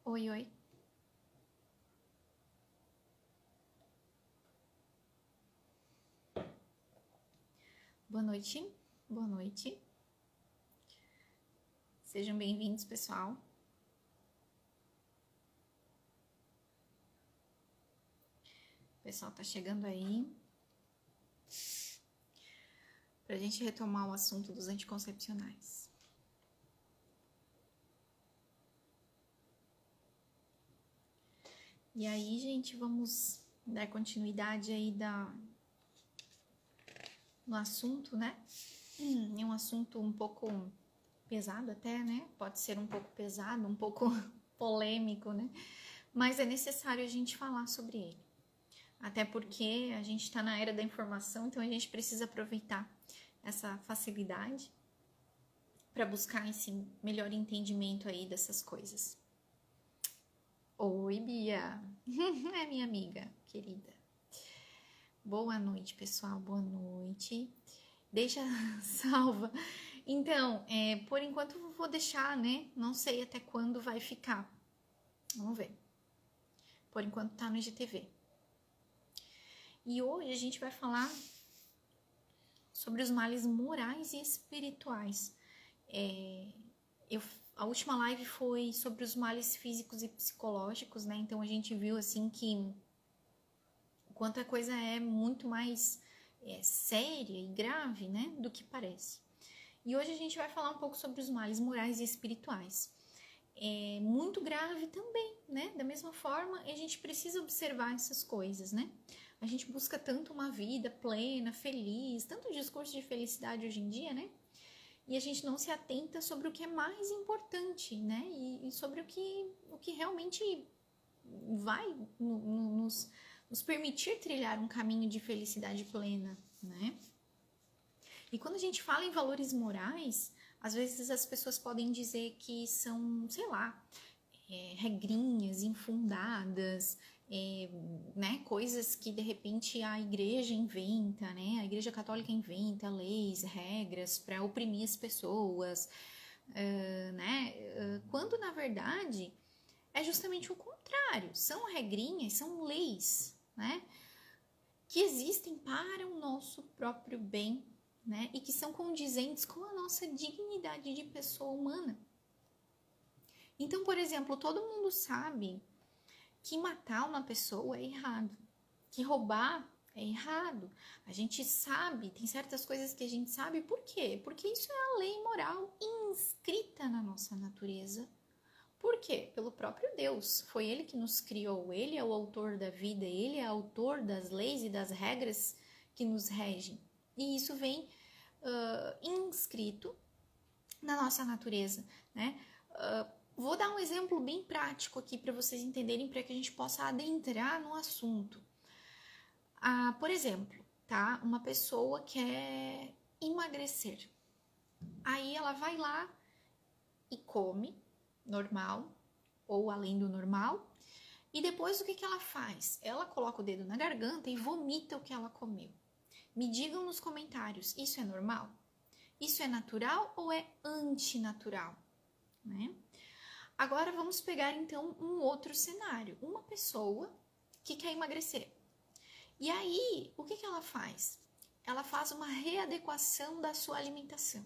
Oi, oi. Boa noite, boa noite. Sejam bem-vindos, pessoal. O pessoal tá chegando aí. Pra gente retomar o assunto dos anticoncepcionais. E aí, gente, vamos dar continuidade aí no assunto, né? É um assunto um pouco pesado até, né? Pode ser um pouco pesado, um pouco polêmico, né? Mas é necessário a gente falar sobre ele. Até porque a gente está na era da informação, então a gente precisa aproveitar essa facilidade para buscar esse melhor entendimento aí dessas coisas. Oi, Bia! É minha amiga querida. Boa noite, pessoal, boa noite. Deixa salva. Então, por enquanto eu vou deixar, né? Não sei até quando vai ficar. Vamos ver. Por enquanto tá no IGTV. E hoje a gente vai falar sobre os males morais e espirituais. A última live foi sobre os males físicos e psicológicos, né? Então a gente viu assim que quanto a coisa é muito mais séria e grave, né? Do que parece. E hoje a gente vai falar um pouco sobre os males morais e espirituais. É muito grave também, né? Da mesma forma, a gente precisa observar essas coisas, né? A gente busca tanto uma vida plena, feliz, tanto discurso de felicidade hoje em dia, né? E a gente não se atenta sobre o que é mais importante, né? E sobre o que realmente vai nos permitir trilhar um caminho de felicidade plena, né? E quando a gente fala em valores morais, às vezes as pessoas podem dizer que são, sei lá, regrinhas infundadas, né, coisas que de repente a igreja inventa, né, a igreja católica inventa leis, regras para oprimir as pessoas, né, quando na verdade é justamente o contrário, são regrinhas, são leis, né, que existem para o nosso próprio bem, né, e que são condizentes com a nossa dignidade de pessoa humana. Então, por exemplo, todo mundo sabe que matar uma pessoa é errado, que roubar é errado. A gente sabe, tem certas coisas que a gente sabe, por quê? Porque isso é a lei moral inscrita na nossa natureza. Por quê? Pelo próprio Deus. Foi Ele que nos criou, Ele é o autor da vida, Ele é autor das leis e das regras que nos regem. E isso vem inscrito na nossa natureza, né? Vou dar um exemplo bem prático aqui para vocês entenderem, para que a gente possa adentrar no assunto. Por exemplo, tá? Uma pessoa quer emagrecer. Aí ela vai lá e come normal ou além do normal. E depois o que ela faz? Ela coloca o dedo na garganta e vomita o que ela comeu. Me digam nos comentários, isso é normal? Isso é natural ou é antinatural? Né? Agora vamos pegar então um outro cenário. Uma pessoa que quer emagrecer. E aí, o que ela faz? Ela faz uma readequação da sua alimentação.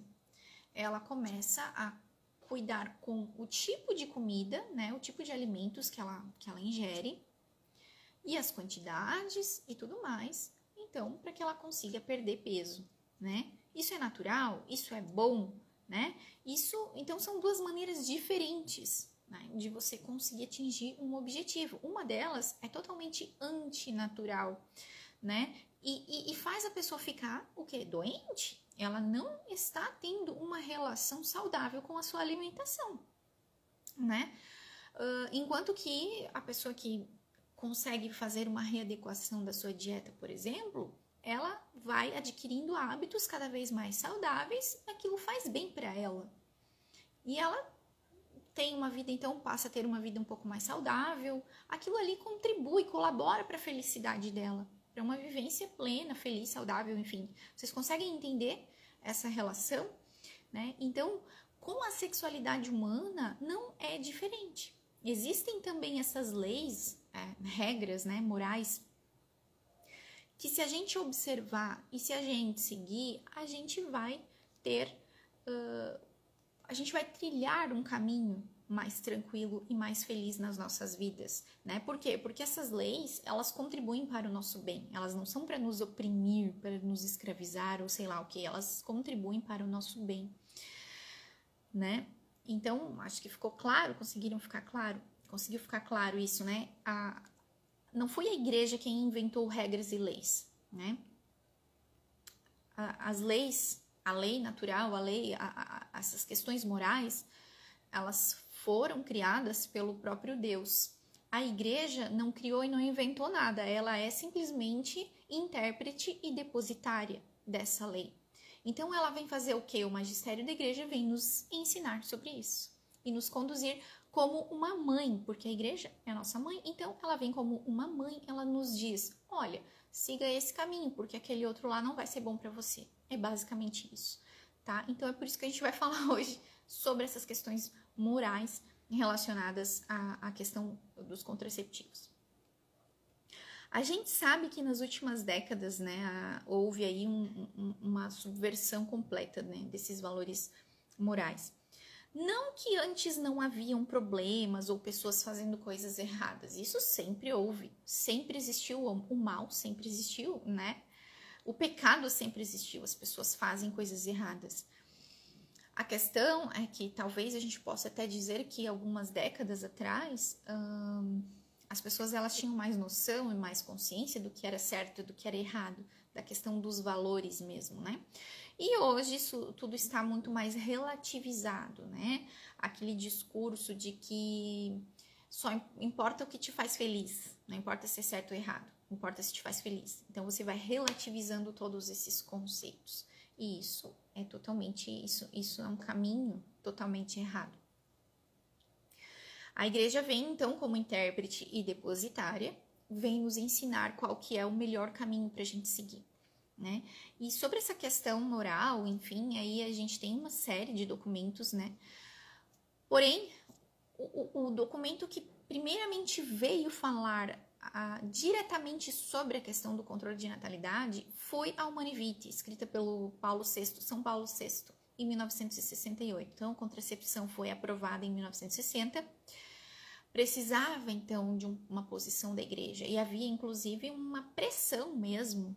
Ela começa a cuidar com o tipo de comida, né, o tipo de alimentos que ela ingere e as quantidades e tudo mais, então, para que ela consiga perder peso, né? Isso é natural? Isso é bom? Né? Então são duas maneiras diferentes, né, de você conseguir atingir um objetivo. Uma delas é totalmente antinatural, né? E faz a pessoa ficar o quê? Doente. Ela não está tendo uma relação saudável com a sua alimentação, né? Enquanto que a pessoa que consegue fazer uma readequação da sua dieta, por exemplo, ela vai adquirindo hábitos cada vez mais saudáveis, aquilo faz bem para ela. E ela tem uma vida, então passa a ter uma vida um pouco mais saudável, aquilo ali contribui, colabora para a felicidade dela, para uma vivência plena, feliz, saudável, enfim. Vocês conseguem entender essa relação, né? Então, com a sexualidade humana não é diferente. Existem também essas leis, regras, né, morais, que se a gente observar e se a gente seguir, a gente vai ter, a gente vai trilhar um caminho mais tranquilo e mais feliz nas nossas vidas, né? Por quê? Porque essas leis, elas contribuem para o nosso bem, elas não são para nos oprimir, para nos escravizar ou sei lá o que, elas contribuem para o nosso bem, né? Então, acho que ficou claro, conseguiu ficar claro isso, né? Não foi a igreja quem inventou regras e leis, né? As leis, a lei natural, essas questões morais, elas foram criadas pelo próprio Deus. A igreja não criou e não inventou nada, ela é simplesmente intérprete e depositária dessa lei. Então ela vem fazer o quê? O magistério da igreja vem nos ensinar sobre isso e nos conduzir como uma mãe, porque a igreja é a nossa mãe, então ela vem como uma mãe, ela nos diz, olha, siga esse caminho, porque aquele outro lá não vai ser bom para você. É basicamente isso, tá? Então é por isso que a gente vai falar hoje sobre essas questões morais relacionadas à questão dos contraceptivos. A gente sabe que nas últimas décadas, né, houve aí uma subversão completa, né, desses valores morais. Não que antes não haviam problemas ou pessoas fazendo coisas erradas, isso sempre houve, sempre existiu, o mal sempre existiu, né? O pecado sempre existiu, as pessoas fazem coisas erradas. A questão é que talvez a gente possa até dizer que algumas décadas atrás as pessoas elas tinham mais noção e mais consciência do que era certo e do que era errado, da questão dos valores mesmo, né? E hoje isso tudo está muito mais relativizado, né? Aquele discurso de que só importa o que te faz feliz, não importa se é certo ou errado, importa se te faz feliz. Então você vai relativizando todos esses conceitos. E isso é totalmente, isso é um caminho totalmente errado. A igreja vem então como intérprete e depositária, vem nos ensinar qual que é o melhor caminho para a gente seguir. Né? E sobre essa questão moral, enfim, aí a gente tem uma série de documentos, né? Porém, o documento que primeiramente veio falar diretamente sobre a questão do controle de natalidade foi a Humanae Vitae, escrita pelo São Paulo VI, em 1968. Então, a contracepção foi aprovada em 1960. Precisava, então, de uma posição da igreja. E havia, inclusive, uma pressão mesmo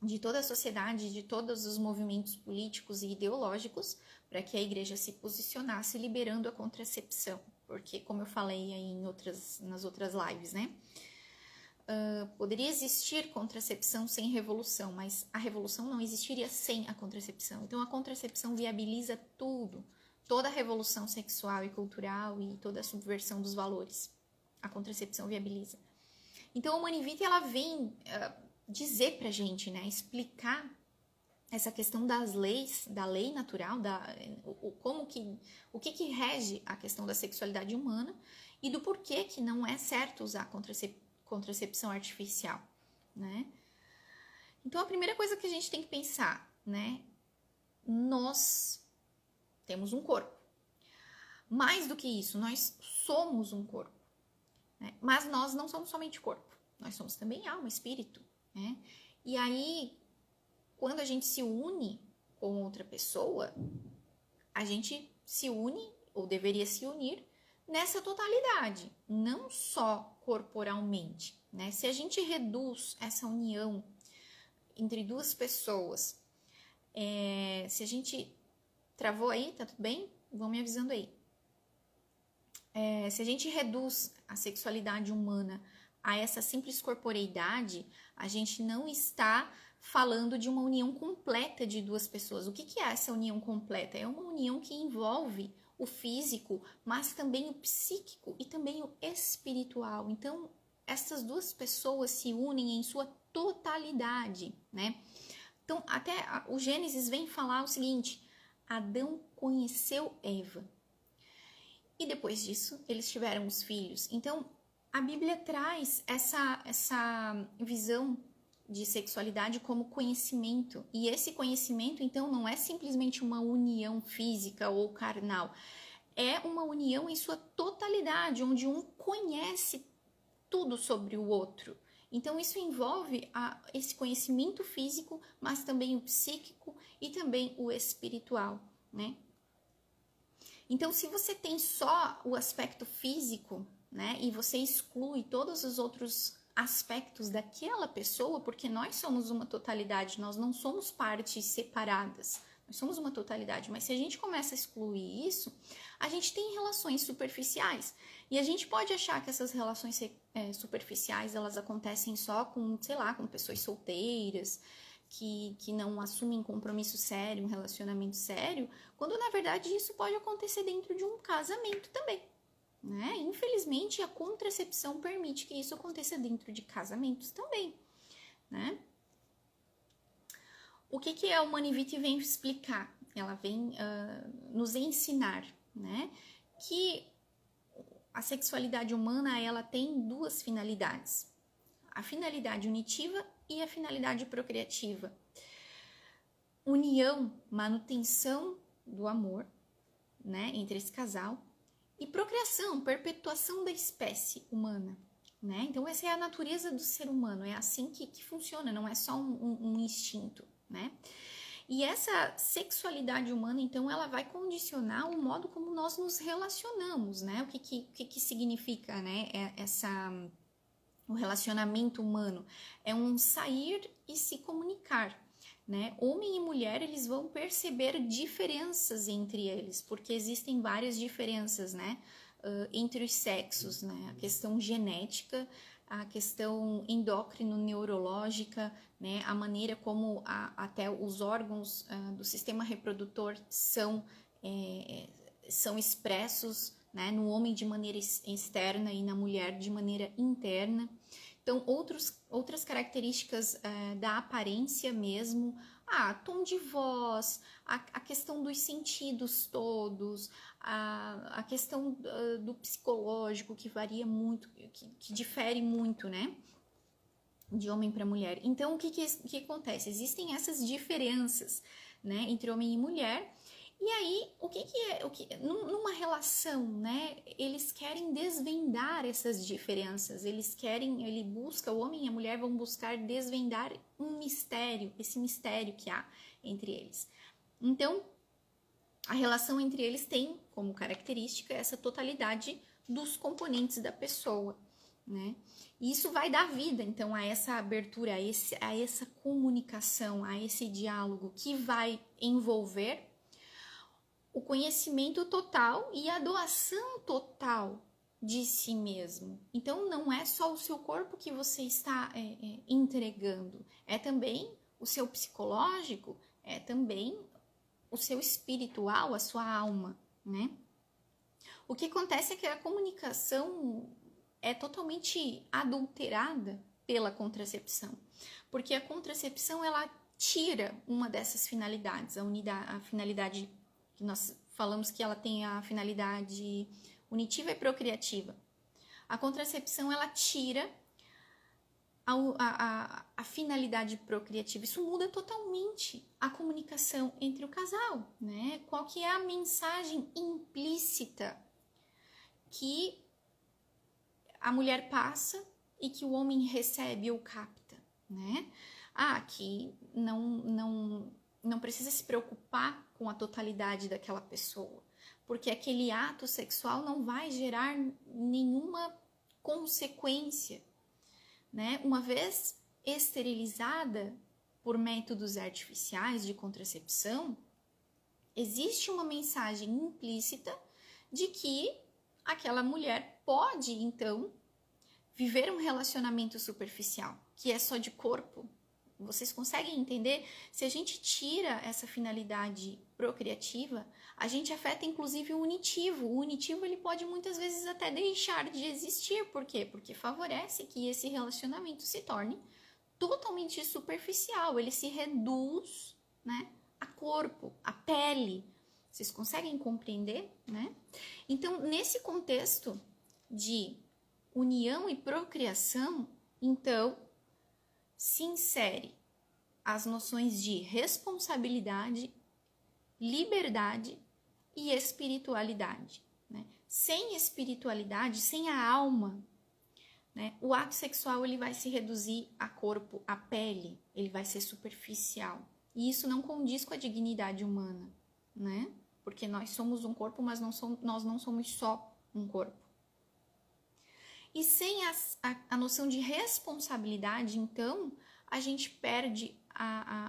de toda a sociedade, de todos os movimentos políticos e ideológicos, para que a igreja se posicionasse liberando a contracepção. Porque, como eu falei aí nas outras lives, né? Poderia existir contracepção sem revolução, mas a revolução não existiria sem a contracepção. Então, a contracepção viabiliza tudo, toda a revolução sexual e cultural e toda a subversão dos valores. A contracepção viabiliza. Então, a Humanae Vitae, ela vem dizer pra gente, né, explicar essa questão das leis, da lei natural, o que rege a questão da sexualidade humana e do porquê que não é certo usar contracepção artificial, né? Então, a primeira coisa que a gente tem que pensar, né, nós temos um corpo. Mais do que isso, nós somos um corpo, né? Mas nós não somos somente corpo, nós somos também alma, espírito, né? E aí, quando a gente se une com outra pessoa, a gente se une, ou deveria se unir, nessa totalidade, não só corporalmente, né? Se a gente reduz essa união entre duas pessoas, se a gente travou aí, tá tudo bem? Vão me avisando aí. Se a gente reduz a sexualidade humana a essa simples corporeidade, a gente não está falando de uma união completa de duas pessoas. O que é essa união completa? É uma união que envolve o físico, mas também o psíquico e também o espiritual. Então, essas duas pessoas se unem em sua totalidade, né? Então, até o Gênesis vem falar o seguinte: Adão conheceu Eva. E depois disso, eles tiveram os filhos. Então, a Bíblia traz essa visão de sexualidade como conhecimento. E esse conhecimento, então, não é simplesmente uma união física ou carnal. É uma união em sua totalidade, onde um conhece tudo sobre o outro. Então, isso envolve esse conhecimento físico, mas também o psíquico e também o espiritual, né? Então, se você tem só o aspecto físico, né, e você exclui todos os outros aspectos daquela pessoa, porque nós somos uma totalidade, nós não somos partes separadas, nós somos uma totalidade, mas se a gente começa a excluir isso, a gente tem relações superficiais, e a gente pode achar que essas relações superficiais, elas acontecem só com, sei lá, com pessoas solteiras, que não assumem compromisso sério, um relacionamento sério, quando na verdade isso pode acontecer dentro de um casamento também, né? Infelizmente a contracepção permite que isso aconteça dentro de casamentos também, né? O que a Humanivite vem explicar? Ela vem nos ensinar, né? Que a sexualidade humana, ela tem duas finalidades: a finalidade unitiva e a finalidade procriativa. União, manutenção do amor, né, entre esse casal, e procriação, perpetuação da espécie humana, né? Então essa é a natureza do ser humano, é assim que funciona, não é só um instinto, né? E essa sexualidade humana, então, ela vai condicionar o modo como nós nos relacionamos, né? O que significa, né, o relacionamento humano? É um sair e se comunicar, né? Homem e mulher, eles vão perceber diferenças entre eles, porque existem várias diferenças, né, entre os sexos, né? A questão genética, a questão endócrino-neurológica, né? A maneira como até os órgãos do sistema reprodutor são expressos, né? No homem de maneira externa e na mulher de maneira interna. Então, outras características da aparência mesmo, tom de voz, a questão dos sentidos todos, a questão do psicológico, que varia muito, que difere muito, né, de homem para mulher. Então, o que acontece? Existem essas diferenças, né, entre homem e mulher. E aí, numa relação, né, eles querem desvendar essas diferenças, o homem e a mulher vão buscar desvendar um mistério, esse mistério que há entre eles. Então, a relação entre eles tem como característica essa totalidade dos componentes da pessoa, né? E isso vai dar vida, então, a essa abertura, a essa comunicação, a esse diálogo que vai envolver o conhecimento total e a doação total de si mesmo. Então, não é só o seu corpo que você está entregando, é também o seu psicológico, é também o seu espiritual, a sua alma, né? O que acontece é que a comunicação é totalmente adulterada pela contracepção, porque a contracepção, ela tira uma dessas finalidades, a finalidade que nós falamos que ela tem a finalidade unitiva e procriativa. A contracepção, ela tira a finalidade procriativa. Isso muda totalmente a comunicação entre o casal, né? Qual que é a mensagem implícita que a mulher passa e que o homem recebe ou capta, né? Que não precisa se preocupar com a totalidade daquela pessoa, porque aquele ato sexual não vai gerar nenhuma consequência, né? Uma vez esterilizada por métodos artificiais de contracepção, existe uma mensagem implícita de que aquela mulher pode, então, viver um relacionamento superficial, que é só de corpo. Vocês conseguem entender? Se a gente tira essa finalidade procriativa, a gente afeta inclusive o unitivo. O unitivo, ele pode muitas vezes até deixar de existir. Por quê? Porque favorece que esse relacionamento se torne totalmente superficial, ele se reduz, né, a corpo, a pele. Vocês conseguem compreender, né? Então, nesse contexto de união e procriação, então, se insere as noções de responsabilidade, liberdade e espiritualidade, né? Sem espiritualidade, sem a alma, né, o ato sexual ele vai se reduzir a corpo, a pele, ele vai ser superficial. E isso não condiz com a dignidade humana, né? Porque nós somos um corpo, mas nós não somos só um corpo. E sem a noção de responsabilidade, então, a gente perde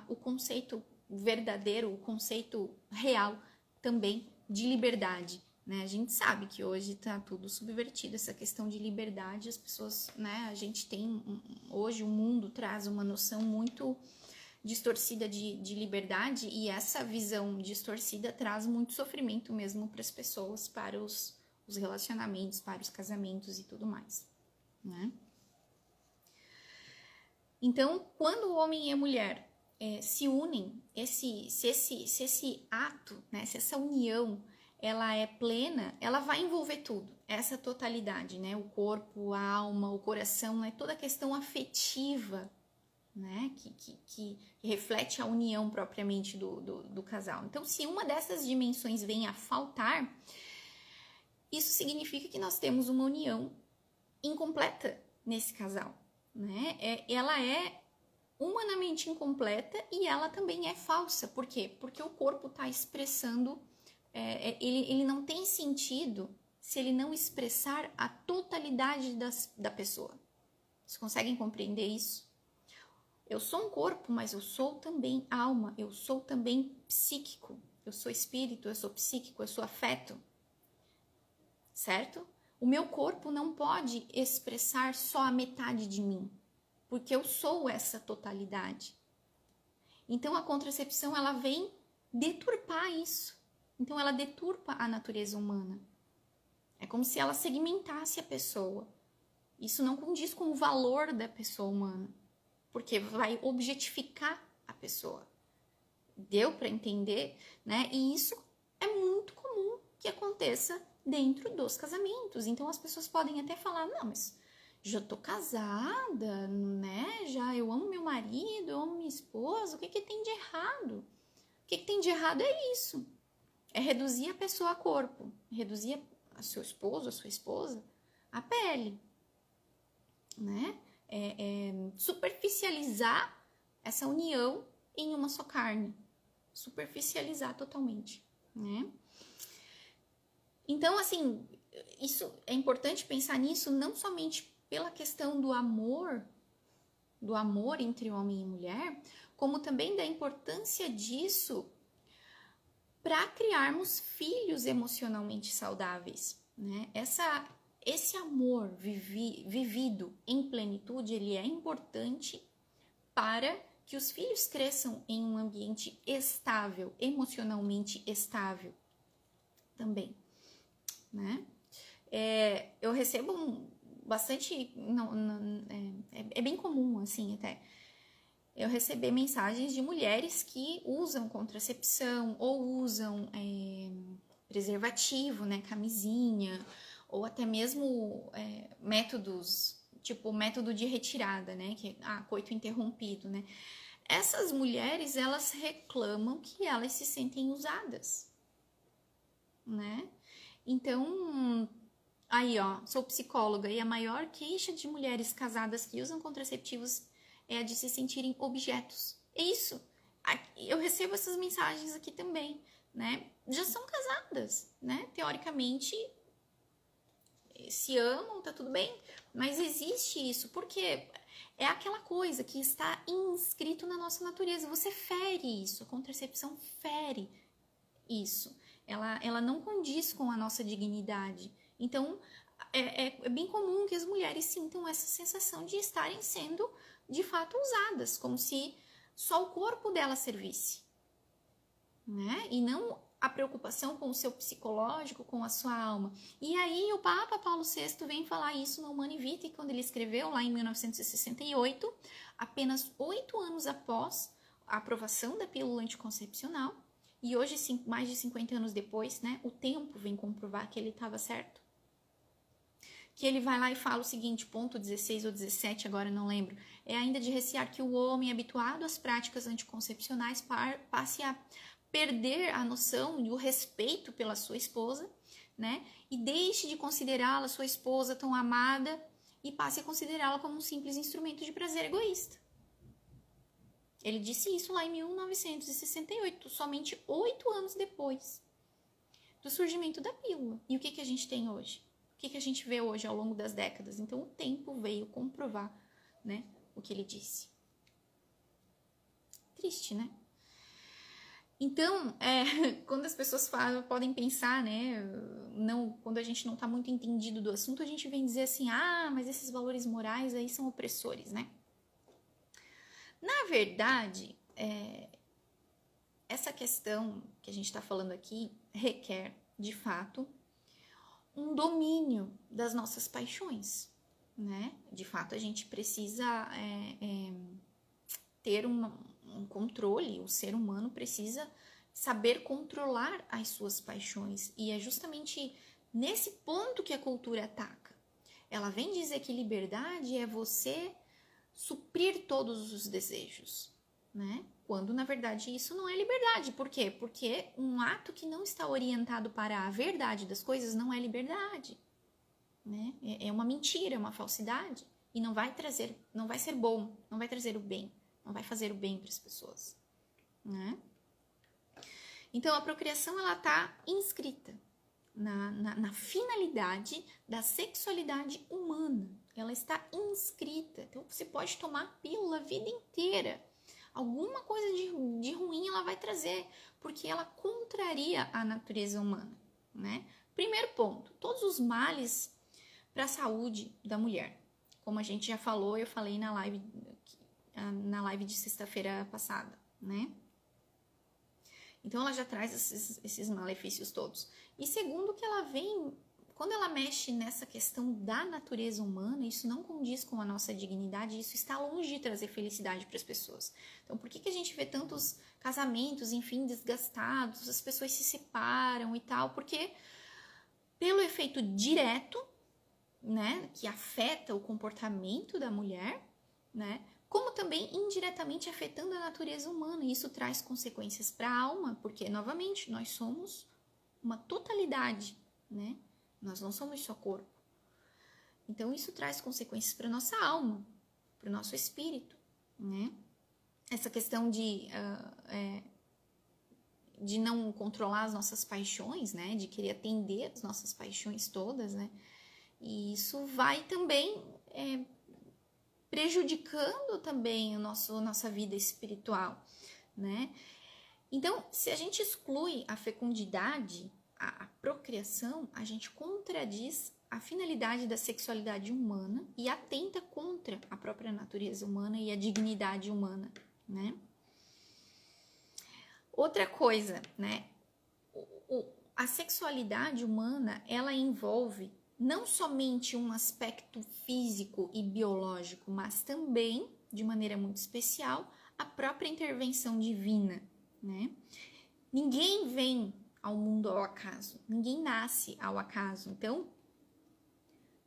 o conceito verdadeiro, o conceito real também de liberdade, né? A gente sabe que hoje está tudo subvertido, essa questão de liberdade, as pessoas, né? A gente tem, hoje o mundo traz uma noção muito distorcida de liberdade, e essa visão distorcida traz muito sofrimento mesmo para as pessoas, para os relacionamentos, para os casamentos e tudo mais, né? Então, quando o homem e a mulher se unem, se esse ato, né, se essa união ela é plena, ela vai envolver tudo, essa totalidade, né? O corpo, a alma, o coração, né? Toda a questão afetiva, né? Que reflete a união propriamente do casal. Então, se uma dessas dimensões vem a faltar, isso significa que nós temos uma união incompleta nesse casal, né? Ela é humanamente incompleta e ela também é falsa. Por quê? Porque o corpo está expressando, ele não tem sentido se ele não expressar a totalidade da pessoa. Vocês conseguem compreender isso? Eu sou um corpo, mas eu sou também alma, eu sou também psíquico, eu sou espírito, eu sou psíquico, eu sou afeto, certo? O meu corpo não pode expressar só a metade de mim, porque eu sou essa totalidade. Então a contracepção ela vem deturpar isso. Então ela deturpa a natureza humana. É como se ela segmentasse a pessoa. Isso não condiz com o valor da pessoa humana, porque vai objetificar a pessoa. Deu para entender, né? E isso é muito comum que aconteça dentro dos casamentos. Então as pessoas podem até falar, não, mas já tô casada, né? Já eu amo meu marido, eu amo minha esposa, o que tem de errado? O que tem de errado é isso. É reduzir a pessoa a corpo, reduzir a seu esposo, a sua esposa, a pele, né? Superficializar essa união em uma só carne, superficializar totalmente, né? Então, assim, isso é importante pensar nisso não somente pela questão do amor entre homem e mulher, como também da importância disso para criarmos filhos emocionalmente saudáveis, né? Esse amor vivido em plenitude, ele é importante para que os filhos cresçam em um ambiente estável, emocionalmente estável também, né? Eu recebo bastante, é bem comum assim até, eu receber mensagens de mulheres que usam contracepção ou usam preservativo, né, camisinha, ou até mesmo métodos, tipo método de retirada, né, que coito interrompido, né. Essas mulheres, elas reclamam que elas se sentem usadas, né. Então, aí ó, sou psicóloga e a maior queixa de mulheres casadas que usam contraceptivos é a de se sentirem objetos. É isso. Eu recebo essas mensagens aqui também, né? Já são casadas, né? Teoricamente, se amam, tá tudo bem. Mas existe isso, porque é aquela coisa que está inscrito na nossa natureza. Você fere isso, a contracepção fere isso. Ela não condiz com a nossa dignidade. Então, é bem comum que as mulheres sintam essa sensação de estarem sendo de fato usadas, como se só o corpo dela servisse, né? E não a preocupação com o seu psicológico, com a sua alma. E aí o Papa Paulo VI vem falar isso no Humanae Vitae, quando ele escreveu lá em 1968, apenas 8 anos após a aprovação da pílula anticoncepcional, e hoje, mais de 50 anos depois, né, o tempo vem comprovar que ele estava certo. Que ele vai lá e fala o seguinte, ponto 16 ou 17, agora não lembro, é ainda de recear que o homem habituado às práticas anticoncepcionais passe a perder a noção e o respeito pela sua esposa, né, e deixe de considerá-la sua esposa tão amada e passe a considerá-la como um simples instrumento de prazer egoísta. Ele disse isso lá em 1968, somente 8 anos depois do surgimento da pílula. E o que a gente tem hoje? O que a gente vê hoje ao longo das décadas? Então, o tempo veio comprovar, né, o que ele disse. Triste, né? Então, quando as pessoas falam, podem pensar, né, quando a gente não está muito entendido do assunto, a gente vem dizer assim, mas esses valores morais aí são opressores, né? Na verdade, essa questão que a gente está falando aqui requer, de fato, um domínio das nossas paixões, né? De fato, a gente precisa ter um controle, o ser humano precisa saber controlar as suas paixões, e é justamente nesse ponto que a cultura ataca. Ela vem dizer que liberdade é você suprir todos os desejos, né? Quando, na verdade, isso não é liberdade. Por quê? Porque um ato que não está orientado para a verdade das coisas não é liberdade, né? É uma mentira, é uma falsidade, e não vai ser bom, não vai trazer o bem, não vai fazer o bem para as pessoas, né? Então, a procriação, ela está inscrita na finalidade da sexualidade humana. Ela está inscrita. Então, você pode tomar pílula a vida inteira. Alguma coisa de ruim ela vai trazer, porque ela contraria a natureza humana, né? Primeiro ponto, todos os males para a saúde da mulher. Como a gente já falou, eu falei na live de sexta-feira passada, né? Então, ela já traz esses malefícios todos. E segundo, que ela vem, quando ela mexe nessa questão da natureza humana, isso não condiz com a nossa dignidade, isso está longe de trazer felicidade para as pessoas. Então, por que a gente vê tantos casamentos, enfim, desgastados, as pessoas se separam e tal? Porque, pelo efeito direto, né, que afeta o comportamento da mulher, né, como também indiretamente afetando a natureza humana. E isso traz consequências para a alma, porque, novamente, nós somos uma totalidade, né? Nós não somos só corpo. Então, isso traz consequências para a nossa alma, para o nosso espírito, né? Essa questão de não controlar as nossas paixões, né? De querer atender as nossas paixões todas, né? E isso vai também prejudicando também nossa vida espiritual, né? Então, se a gente exclui a fecundidade, a procriação, a gente contradiz a finalidade da sexualidade humana e atenta contra a própria natureza humana e a dignidade humana, né? Outra coisa, né? A sexualidade humana, ela envolve não somente um aspecto físico e biológico, mas também, de maneira muito especial, a própria intervenção divina, né? Ninguém vem ao mundo ao acaso, ninguém nasce ao acaso. Então,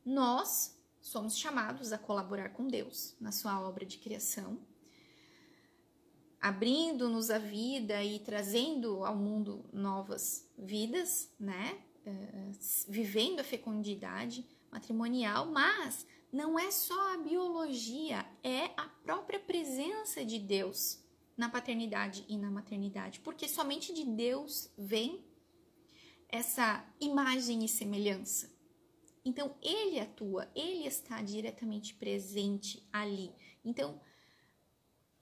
nós somos chamados a colaborar com Deus na sua obra de criação, abrindo-nos a vida e trazendo ao mundo novas vidas, né? Vivendo a fecundidade matrimonial, mas não é só a biologia, é a própria presença de Deus na paternidade e na maternidade, porque somente de Deus vem essa imagem e semelhança. Então, ele atua, ele está diretamente presente ali. Então,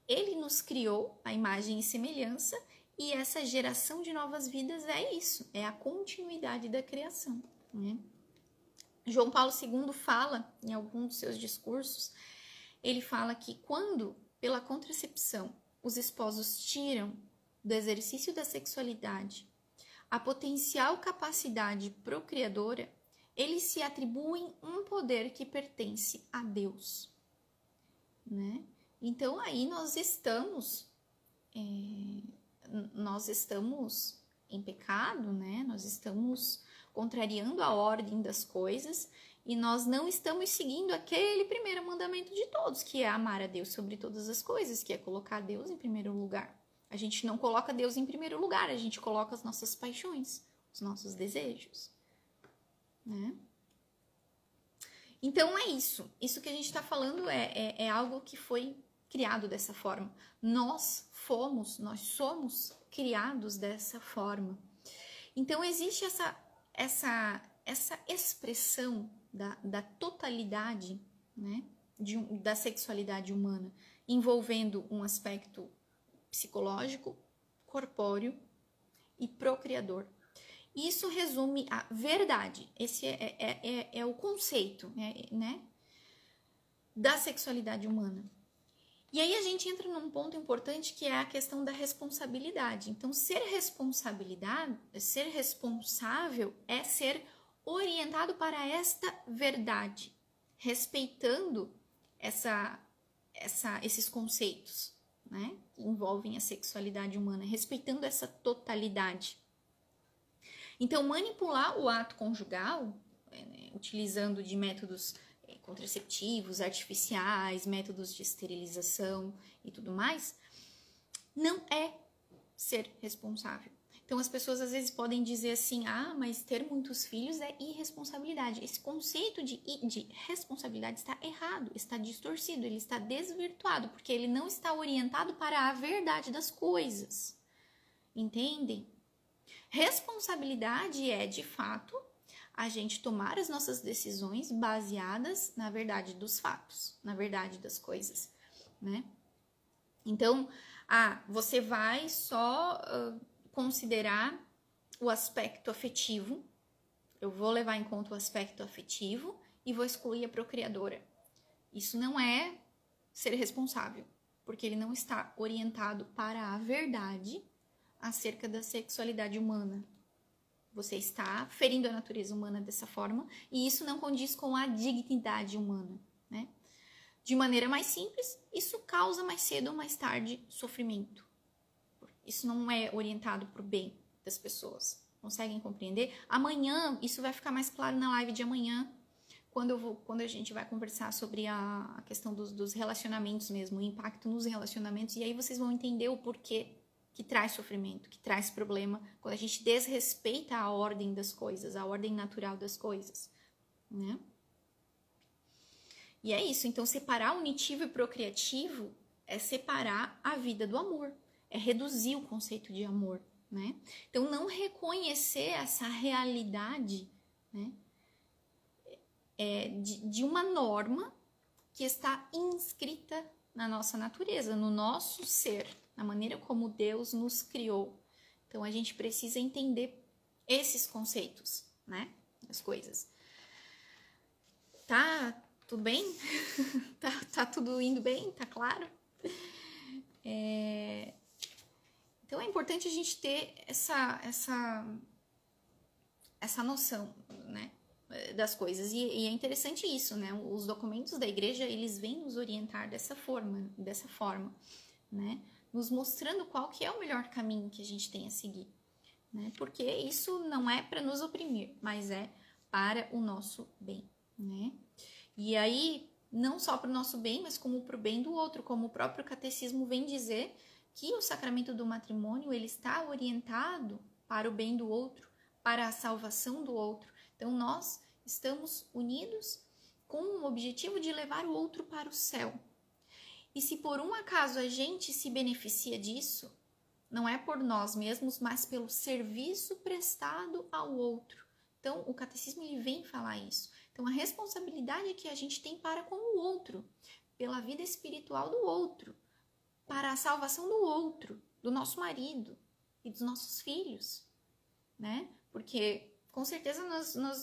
ele nos criou a imagem e semelhança, e essa geração de novas vidas é isso, é a continuidade da criação, né? João Paulo II fala, em algum dos seus discursos, ele fala que quando, pela contracepção, os esposos tiram do exercício da sexualidade a potencial capacidade procriadora, eles se atribuem um poder que pertence a Deus, né? Então aí nós estamos em pecado, né? Nós estamos contrariando a ordem das coisas e nós não estamos seguindo aquele primeiro mandamento de todos, que é amar a Deus sobre todas as coisas, que é colocar Deus em primeiro lugar. A gente não coloca Deus em primeiro lugar, a gente coloca as nossas paixões, os nossos desejos, né? Então é isso. Isso que a gente está falando é algo que foi criado dessa forma. Nós somos criados dessa forma. Então existe essa expressão da totalidade, né, da sexualidade humana, envolvendo um aspecto psicológico, corpóreo e procriador. Isso resume a verdade. Esse é o conceito, né, da sexualidade humana. E aí a gente entra num ponto importante que é a questão da responsabilidade. Então, ser responsável é ser orientado para esta verdade, respeitando esses conceitos, né, que envolvem a sexualidade humana, respeitando essa totalidade. Então, manipular o ato conjugal, utilizando de métodos contraceptivos, artificiais, métodos de esterilização e tudo mais, não é ser responsável. Então, as pessoas às vezes podem dizer assim, mas ter muitos filhos é irresponsabilidade. Esse conceito de responsabilidade está errado, está distorcido, ele está desvirtuado, porque ele não está orientado para a verdade das coisas. Entendem? Responsabilidade é, de fato, a gente tomar as nossas decisões baseadas na verdade dos fatos, na verdade das coisas, né? Então, você vai só considerar o aspecto afetivo, eu vou levar em conta o aspecto afetivo e vou excluir a procriadora. Isso não é ser responsável, porque ele não está orientado para a verdade acerca da sexualidade humana. Você está ferindo a natureza humana dessa forma e isso não condiz com a dignidade humana, né? De maneira mais simples, isso causa mais cedo ou mais tarde sofrimento. Isso não é orientado para o bem das pessoas. Conseguem compreender? Amanhã, isso vai ficar mais claro na live de amanhã, quando a gente vai conversar sobre a questão dos relacionamentos mesmo, o impacto nos relacionamentos, e aí vocês vão entender o porquê que traz sofrimento, que traz problema, quando a gente desrespeita a ordem das coisas, a ordem natural das coisas, né? E é isso, então separar unitivo e procriativo é separar a vida do amor, é reduzir o conceito de amor, né? Então não reconhecer essa realidade, né, de uma norma que está inscrita na nossa natureza, no nosso ser, na maneira como Deus nos criou. Então, a gente precisa entender esses conceitos, né? As coisas. Tá tudo bem? tá tudo indo bem? Tá claro? Então, é importante a gente ter essa noção, né, das coisas. E é interessante isso, né? Os documentos da igreja, eles vêm nos orientar dessa forma, né? Nos mostrando qual que é o melhor caminho que a gente tem a seguir, né? Porque isso não é para nos oprimir, mas é para o nosso bem, né? E aí, não só para o nosso bem, mas como para o bem do outro, como o próprio catecismo vem dizer que o sacramento do matrimônio, ele está orientado para o bem do outro, para a salvação do outro. Então, nós estamos unidos com o objetivo de levar o outro para o céu. E se por um acaso a gente se beneficia disso, não é por nós mesmos, mas pelo serviço prestado ao outro. Então, o catecismo ele vem falar isso. Então, a responsabilidade que a gente tem para com o outro, pela vida espiritual do outro, para a salvação do outro, do nosso marido e dos nossos filhos, né? Porque, com certeza,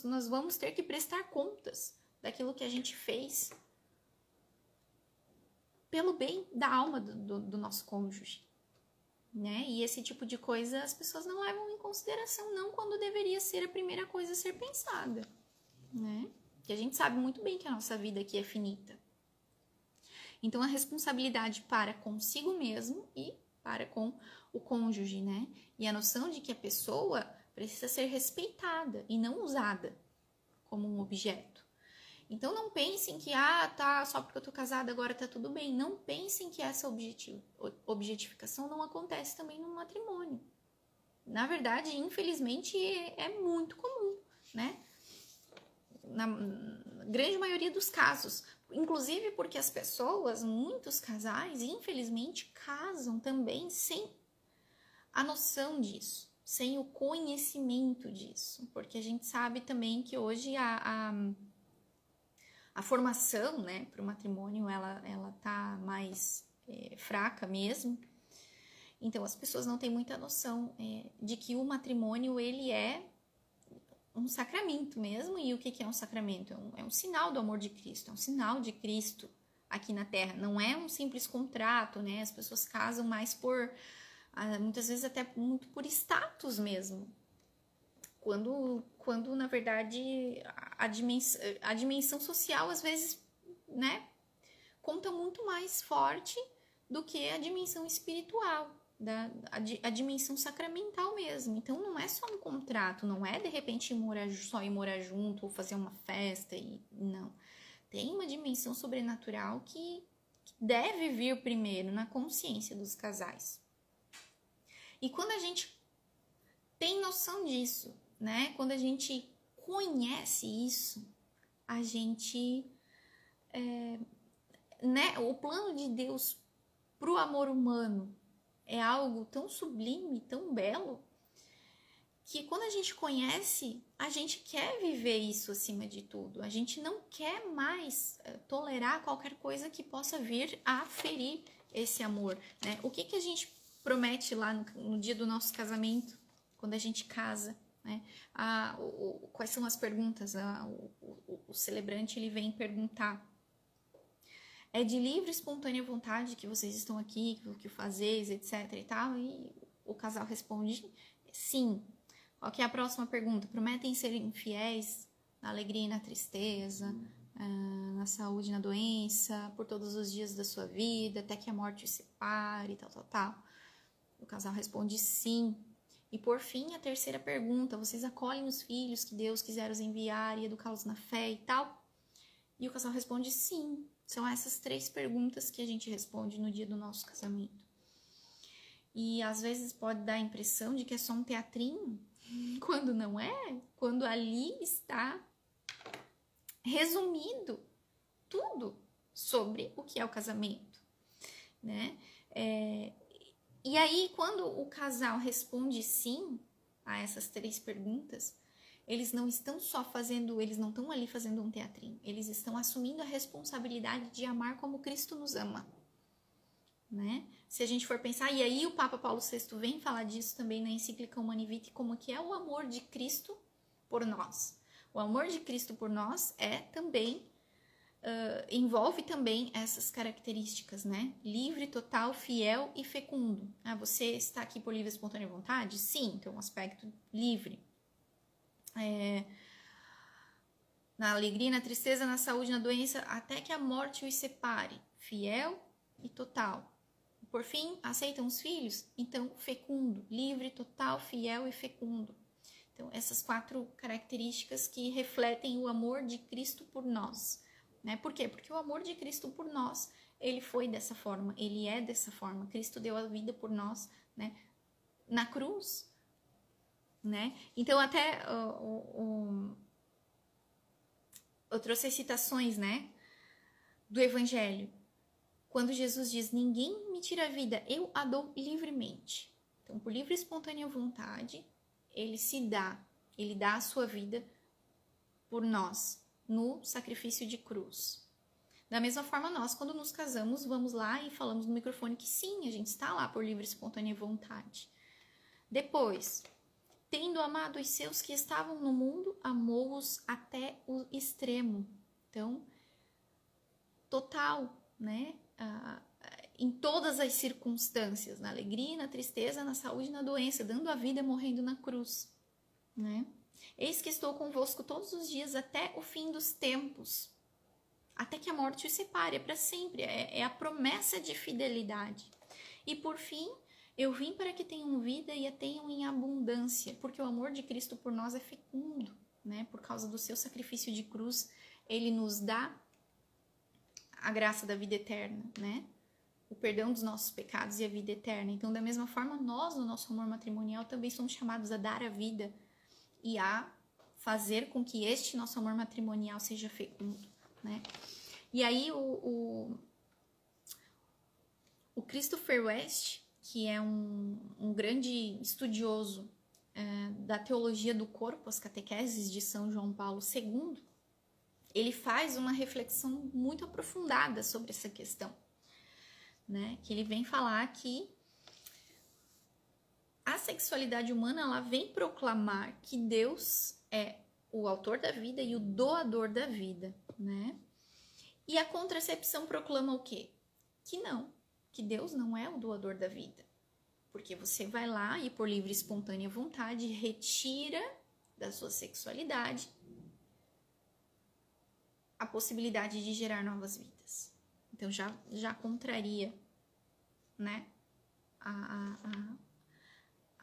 nós vamos ter que prestar contas daquilo que a gente fez pelo bem da alma do nosso cônjuge, né? E esse tipo de coisa as pessoas não levam em consideração, não quando deveria ser a primeira coisa a ser pensada, né? Que a gente sabe muito bem que a nossa vida aqui é finita. Então, a responsabilidade para consigo mesmo e para com o cônjuge, né? E a noção de que a pessoa precisa ser respeitada e não usada como um objeto. Então, não pensem que, tá, só porque eu tô casada agora tá tudo bem. Não pensem que essa objetificação não acontece também no matrimônio. Na verdade, infelizmente, é muito comum, né? Na grande maioria dos casos. Inclusive porque as pessoas, muitos casais, infelizmente, casam também sem a noção disso, sem o conhecimento disso. Porque a gente sabe também que hoje a formação, né, para o matrimônio, ela tá mais fraca mesmo. Então, as pessoas não têm muita noção de que o matrimônio, ele é um sacramento mesmo. E o que é um sacramento? É um sinal do amor de Cristo, é um sinal de Cristo aqui na Terra. Não é um simples contrato, né? As pessoas casam mais muitas vezes até muito por status mesmo. Quando na verdade, a dimensão social, às vezes, né, conta muito mais forte do que a dimensão espiritual. A dimensão sacramental mesmo. Então não é só um contrato, não é de repente só ir morar junto ou fazer uma festa, não. Tem uma dimensão sobrenatural que deve vir primeiro na consciência dos casais. E quando a gente tem noção disso, né? Quando a gente conhece isso, a gente né? O plano de Deus para o amor humano é algo tão sublime, tão belo, que quando a gente conhece, a gente quer viver isso acima de tudo. A gente não quer mais tolerar qualquer coisa que possa vir a ferir esse amor, né? O que a gente promete lá no dia do nosso casamento, quando a gente casa, né? Quais são as perguntas? O celebrante, ele vem perguntar: é de livre e espontânea vontade que vocês estão aqui, que fazeis, etc e tal? E o casal responde sim. Qual que é a próxima pergunta? Prometem serem fiéis na alegria e na tristeza, na saúde e na doença, por todos os dias da sua vida, até que a morte os separe, tal. O casal responde sim. E por fim, a terceira pergunta: vocês acolhem os filhos que Deus quiser os enviar e educá-los na fé e tal? E o casal responde sim. São essas 3 perguntas que a gente responde no dia do nosso casamento. E às vezes pode dar a impressão de que é só um teatrinho, quando não é, quando ali está resumido tudo sobre o que é o casamento, né? E aí, quando o casal responde sim a essas 3 perguntas, eles não estão ali fazendo um teatrinho, eles estão assumindo a responsabilidade de amar como Cristo nos ama, né? Se a gente for pensar, e aí o Papa Paulo VI vem falar disso também na encíclica Humani Vitae, como que é o amor de Cristo por nós. O amor de Cristo por nós envolve também essas características, né? Livre, total, fiel e fecundo. Você está aqui por livre e espontânea vontade? Sim, tem um aspecto livre. Na alegria, na tristeza, na saúde, na doença, até que a morte os separe. Fiel e total. Por fim, aceitam os filhos? Então, fecundo, livre, total, fiel e fecundo. Então, essas 4 características que refletem o amor de Cristo por nós, né? Por quê? Porque o amor de Cristo por nós, ele foi dessa forma, ele é dessa forma. Cristo deu a vida por nós, né? Na cruz, né? Então, até eu trouxe as citações, né, do Evangelho. Quando Jesus diz: ninguém me tira a vida, eu a dou livremente. Então, por livre e espontânea vontade, ele dá a sua vida por nós, no sacrifício de cruz. Da mesma forma, nós, quando nos casamos, vamos lá e falamos no microfone que sim, a gente está lá por livre e espontânea vontade. Depois, tendo amado os seus que estavam no mundo, amou-os até o extremo. Então, total, né? em todas as circunstâncias, na alegria, na tristeza, na saúde e na doença, dando a vida, morrendo na cruz, né? Eis que estou convosco todos os dias até o fim dos tempos, até que a morte os separe, é para sempre, é a promessa de fidelidade. E por fim, eu vim para que tenham vida e a tenham em abundância, porque o amor de Cristo por nós é fecundo, né? Por causa do seu sacrifício de cruz, ele nos dá a graça da vida eterna, né? O perdão dos nossos pecados e a vida eterna. Então, da mesma forma, nós, no nosso amor matrimonial, também somos chamados a dar a vida e a fazer com que este nosso amor matrimonial seja fecundo, né? E aí, o Christopher West, que é um grande estudioso da teologia do corpo, as catequeses de São João Paulo II, ele faz uma reflexão muito aprofundada sobre essa questão, né? Que ele vem falar que a sexualidade humana, ela vem proclamar que Deus é o autor da vida e o doador da vida, né? E a contracepção proclama o quê? Que Deus não é o doador da vida. Porque você vai lá e por livre e espontânea vontade retira da sua sexualidade a possibilidade de gerar novas vidas. Então já contraria, né,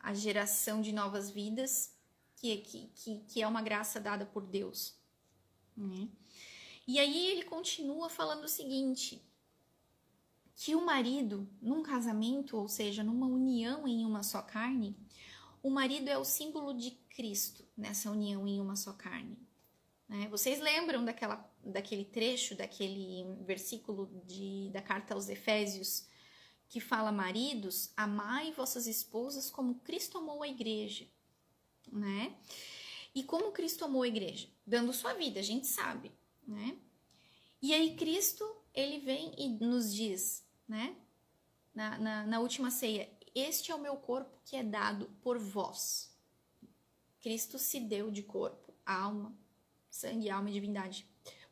a geração de novas vidas que é uma graça dada por Deus, né? E aí ele continua falando o seguinte, que o marido, num casamento, ou seja, numa união em uma só carne, o marido é o símbolo de Cristo nessa união em uma só carne, né? Vocês lembram daquele trecho, daquele versículo da carta aos Efésios, que fala, maridos, amai vossas esposas como Cristo amou a igreja, né? E como Cristo amou a igreja? Dando sua vida, a gente sabe, né? E aí Cristo, ele vem e nos diz, né? Na última ceia, este é o meu corpo que é dado por vós. Cristo se deu de corpo, alma, sangue, alma e divindade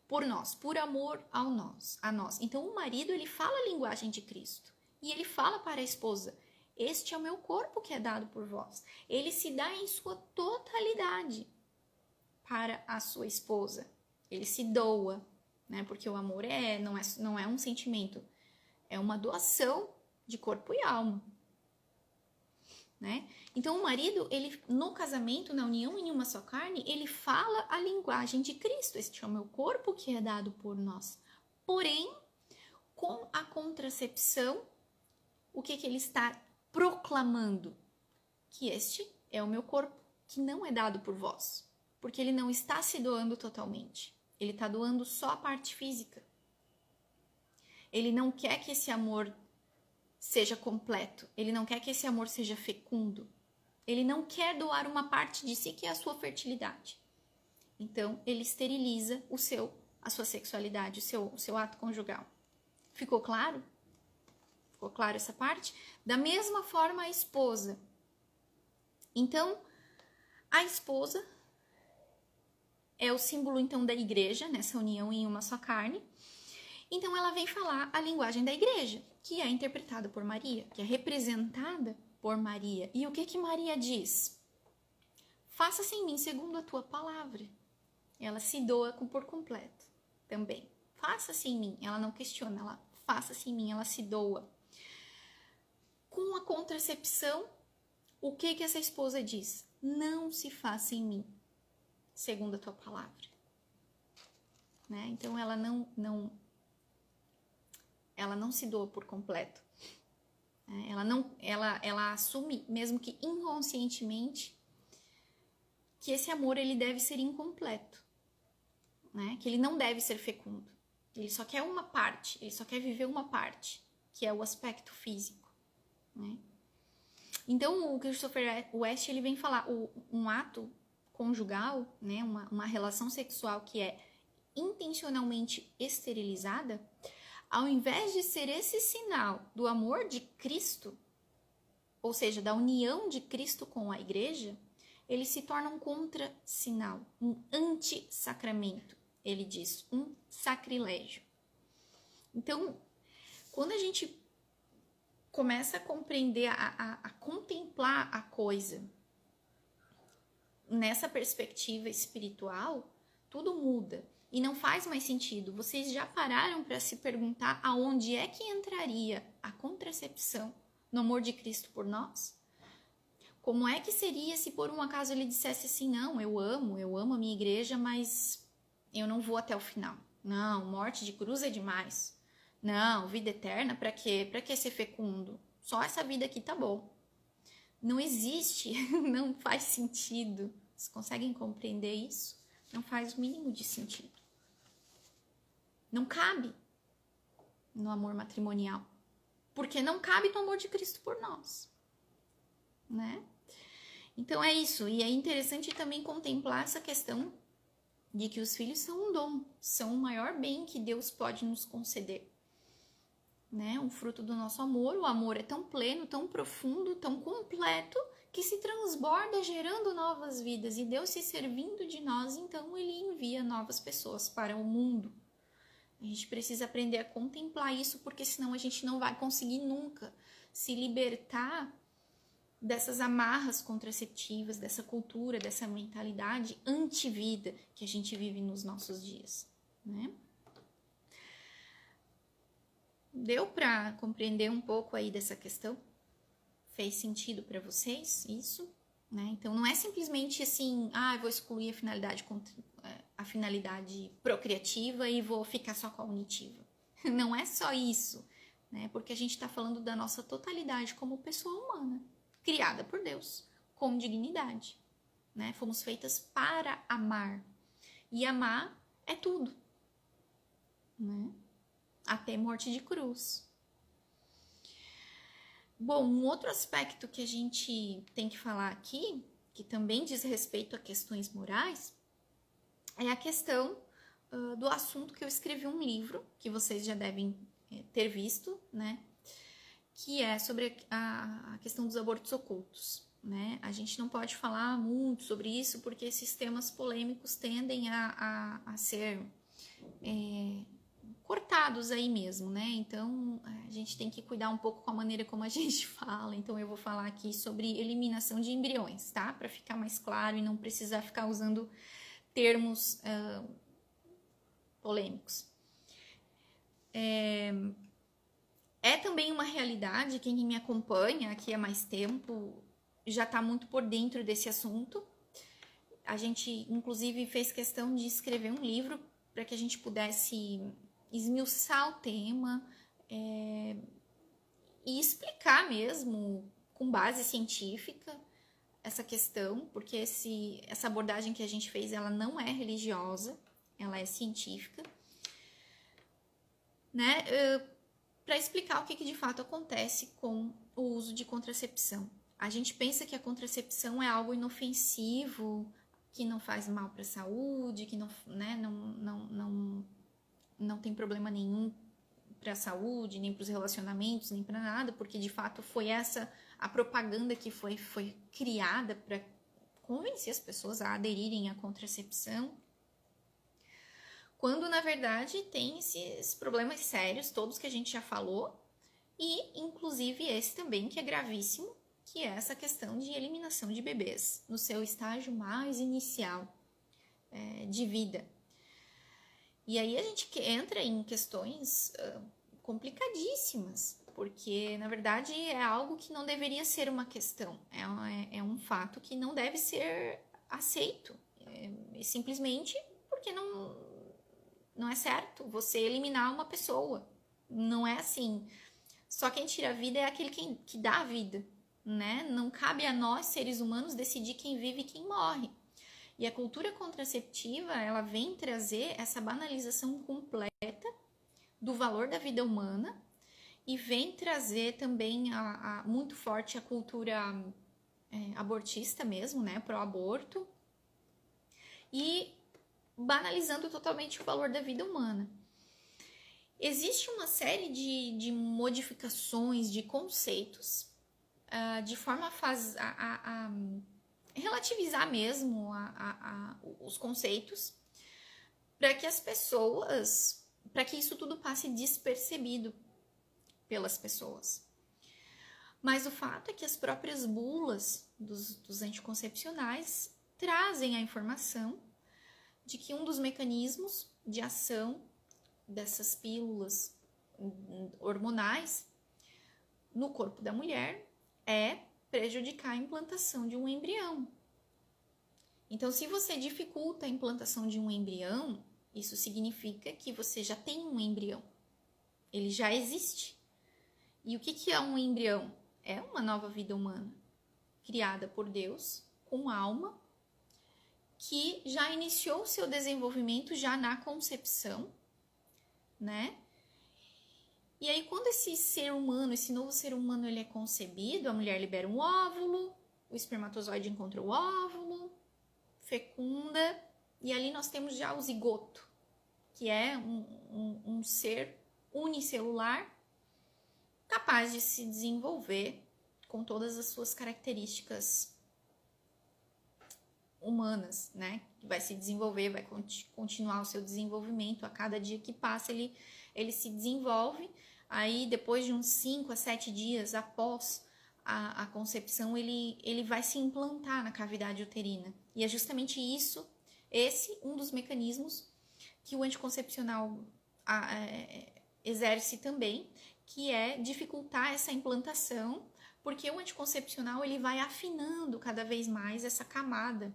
por nós, por amor a nós. Então o marido, ele fala a linguagem de Cristo e ele fala para a esposa, este é o meu corpo que é dado por vós. Ele se dá em sua totalidade para a sua esposa. Ele se doa, né? Porque o amor não é um sentimento, é uma doação de corpo e alma, né? Então o marido, ele no casamento, na união em uma só carne, ele fala a linguagem de Cristo. Este é o meu corpo que é dado por nós. Porém, com a contracepção, o que ele está proclamando? Que este é o meu corpo que não é dado por vós, porque ele não está se doando totalmente. Ele está doando só a parte física. Ele não quer que esse amor seja completo. Ele não quer que esse amor seja fecundo. Ele não quer doar uma parte de si, que é a sua fertilidade. Então, ele esteriliza a sua sexualidade, o seu ato conjugal. Ficou claro? Ficou claro essa parte? Da mesma forma, a esposa. Então, a esposa é o símbolo, então, da igreja, nessa união em uma só carne. Então, ela vem falar a linguagem da igreja, que é interpretada por Maria, que é representada por Maria. E o que Maria diz? Faça-se em mim segundo a tua palavra. Ela se doa por completo também. Faça-se em mim. Ela não questiona, ela faça-se em mim, ela se doa. Com a contracepção, o que essa esposa diz? Não se faça em mim segundo a tua palavra. Né? Então, ela não se doa por completo. Ela assume, mesmo que inconscientemente, que esse amor ele deve ser incompleto, né? Que ele não deve ser fecundo. Ele só quer uma parte, ele só quer viver uma parte, que é o aspecto físico, né? Então, o Christopher West, ele vem falar um ato conjugal, né? Uma relação sexual que é intencionalmente esterilizada, ao invés de ser esse sinal do amor de Cristo, ou seja, da união de Cristo com a igreja, ele se torna um contra-sinal, um anti-sacramento. Ele diz, um sacrilégio. Então, quando a gente começa a compreender, a contemplar a coisa nessa perspectiva espiritual, tudo muda e não faz mais sentido. Vocês já pararam para se perguntar aonde é que entraria a contracepção no amor de Cristo por nós? Como é que seria se por um acaso ele dissesse assim, não, eu amo a minha igreja, mas eu não vou até o final. Não, morte de cruz é demais. Não, vida eterna, para quê? Para que ser fecundo? Só essa vida aqui tá bom. Não existe, não faz sentido. Vocês conseguem compreender isso? Não faz o mínimo de sentido. Não cabe no amor matrimonial. Porque não cabe no amor de Cristo por nós. Né? Então é isso. E é interessante também contemplar essa questão de que os filhos são um dom, são o maior bem que Deus pode nos conceder. Né? Um fruto do nosso amor. O amor é tão pleno, tão profundo, tão completo, que se transborda gerando novas vidas. E Deus se servindo de nós, então Ele envia novas pessoas para o mundo. A gente precisa aprender a contemplar isso, porque senão a gente não vai conseguir nunca se libertar dessas amarras contraceptivas, dessa cultura, dessa mentalidade anti-vida que a gente vive nos nossos dias, né? Deu para compreender um pouco aí dessa questão? Fez sentido para vocês isso? Né? Então não é simplesmente assim, eu vou excluir a finalidade procriativa e vou ficar só com a unitiva. Não é só isso, né? Porque a gente está falando da nossa totalidade como pessoa humana, criada por Deus, com dignidade. Né? Fomos feitas para amar. E amar é tudo. Né? Até morte de cruz. Bom, um outro aspecto que a gente tem que falar aqui, que também diz respeito a questões morais, é a questão do assunto que eu escrevi um livro, que vocês já devem ter visto, né? Que é sobre a questão dos abortos ocultos. Né? A gente não pode falar muito sobre isso, porque esses temas polêmicos tendem a ser cortados aí mesmo, né? Então, a gente tem que cuidar um pouco com a maneira como a gente fala. Então, eu vou falar aqui sobre eliminação de embriões, tá? Para ficar mais claro e não precisar ficar usando termos polêmicos. É também uma realidade, quem me acompanha aqui há mais tempo já está muito por dentro desse assunto. A gente, inclusive, fez questão de escrever um livro para que a gente pudesse esmiuçar o tema e explicar mesmo, com base científica, essa questão, porque essa abordagem que a gente fez, ela não é religiosa, ela é científica, né? Para explicar o que de fato acontece com o uso de contracepção. A gente pensa que a contracepção é algo inofensivo, que não faz mal para a saúde, que não tem problema nenhum para a saúde, nem para os relacionamentos, nem para nada, porque de fato foi essa a propaganda que foi criada para convencer as pessoas a aderirem à contracepção, quando na verdade tem esses problemas sérios, todos que a gente já falou, e inclusive esse também que é gravíssimo, que é essa questão de eliminação de bebês no seu estágio mais inicial de vida. E aí a gente entra em questões complicadíssimas, porque na verdade é algo que não deveria ser uma questão, é um fato que não deve ser aceito, simplesmente porque não é certo você eliminar uma pessoa, não é assim. Só quem tira a vida é aquele que dá a vida, né? Não cabe a nós, seres humanos, decidir quem vive e quem morre. E a cultura contraceptiva, ela vem trazer essa banalização completa do valor da vida humana e vem trazer também muito forte a cultura abortista mesmo, né? Pró-aborto. E banalizando totalmente o valor da vida humana. Existe uma série de modificações, de conceitos, de forma a relativizar mesmo os conceitos, para que as pessoas, para que isso tudo passe despercebido pelas pessoas. Mas o fato é que as próprias bulas dos anticoncepcionais trazem a informação de que um dos mecanismos de ação dessas pílulas hormonais no corpo da mulher é prejudicar a implantação de um embrião. Então, se você dificulta a implantação de um embrião, isso significa que você já tem um embrião. Ele já existe. E o que é um embrião? É uma nova vida humana, criada por Deus, com alma, que já iniciou o seu desenvolvimento já na concepção, né? E aí, quando esse ser humano, esse novo ser humano, ele é concebido, a mulher libera um óvulo, o espermatozoide encontra o óvulo, fecunda, e ali nós temos já o zigoto, que é um ser unicelular capaz de se desenvolver com todas as suas características humanas, né? Vai se desenvolver, vai continuar o seu desenvolvimento. A cada dia que passa, ele se desenvolve. Aí, depois de uns 5 a 7 dias após a concepção, ele vai se implantar na cavidade uterina. E é justamente isso, um dos mecanismos que o anticoncepcional exerce também, que é dificultar essa implantação, porque o anticoncepcional ele vai afinando cada vez mais essa camada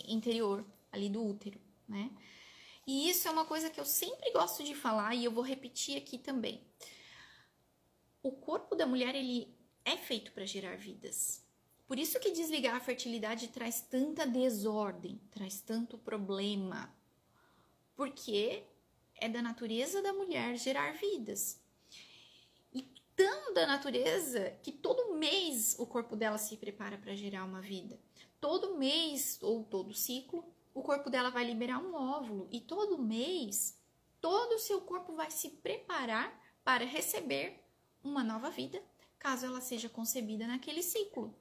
interior ali do útero, né? E isso é uma coisa que eu sempre gosto de falar e eu vou repetir aqui também. O corpo da mulher, ele é feito para gerar vidas. Por isso que desligar a fertilidade traz tanta desordem, traz tanto problema. Porque é da natureza da mulher gerar vidas. E tão da natureza que todo mês o corpo dela se prepara para gerar uma vida. Todo mês ou todo ciclo, o corpo dela vai liberar um óvulo. E todo mês, todo o seu corpo vai se preparar para receber uma nova vida, caso ela seja concebida naquele ciclo.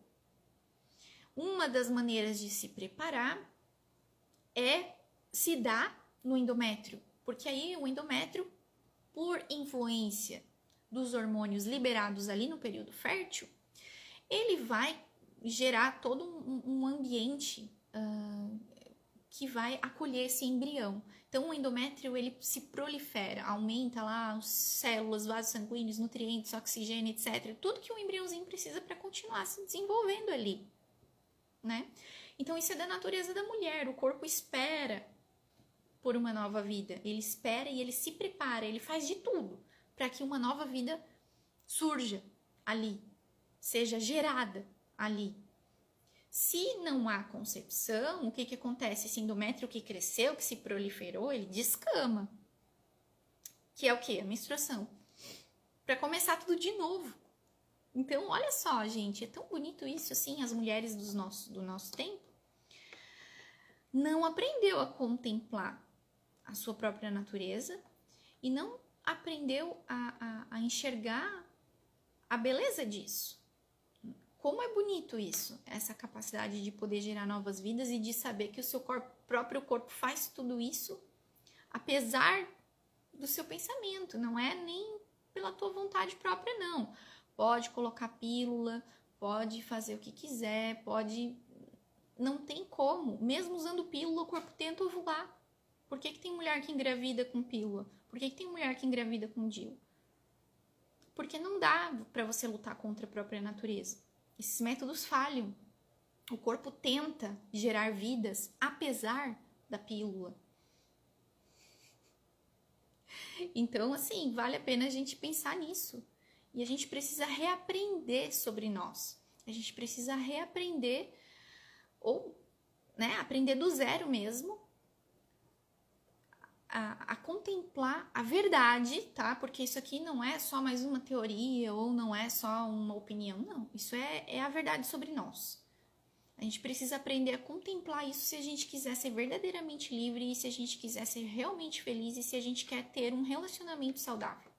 Uma das maneiras de se preparar é se dar no endométrio, porque aí o endométrio, por influência dos hormônios liberados ali no período fértil, ele vai gerar todo um ambiente que vai acolher esse embrião. Então, o endométrio, ele se prolifera, aumenta lá as células, vasos sanguíneos, nutrientes, oxigênio, etc. Tudo que o embriãozinho precisa para continuar se desenvolvendo ali, né? Então, isso é da natureza da mulher. O corpo espera por uma nova vida. Ele espera e ele se prepara, ele faz de tudo para que uma nova vida surja ali, seja gerada ali. Se não há concepção, o que acontece? Esse endométrio que cresceu, que se proliferou, ele descama. Que é o quê? A menstruação. Para começar tudo de novo. Então, olha só, gente, é tão bonito isso, assim, as mulheres do nosso tempo não aprendeu a contemplar a sua própria natureza e não aprendeu a enxergar a beleza disso. Como é bonito isso, essa capacidade de poder gerar novas vidas e de saber que o seu próprio corpo faz tudo isso, apesar do seu pensamento, não é nem pela tua vontade própria, não. Pode colocar pílula, pode fazer o que quiser, pode... Não tem como. Mesmo usando pílula, o corpo tenta ovular. Por que tem mulher que engravida com pílula? Por que tem mulher que engravida com DIU? Porque não dá para você lutar contra a própria natureza. Esses métodos falham. O corpo tenta gerar vidas apesar da pílula. Então, assim, vale a pena a gente pensar nisso. E a gente precisa reaprender sobre nós. A gente precisa reaprender ou, né, aprender do zero mesmo a contemplar a verdade, tá? Porque isso aqui não é só mais uma teoria ou não é só uma opinião, não. Isso é a verdade sobre nós. A gente precisa aprender a contemplar isso se a gente quiser ser verdadeiramente livre e se a gente quiser ser realmente feliz e se a gente quer ter um relacionamento saudável.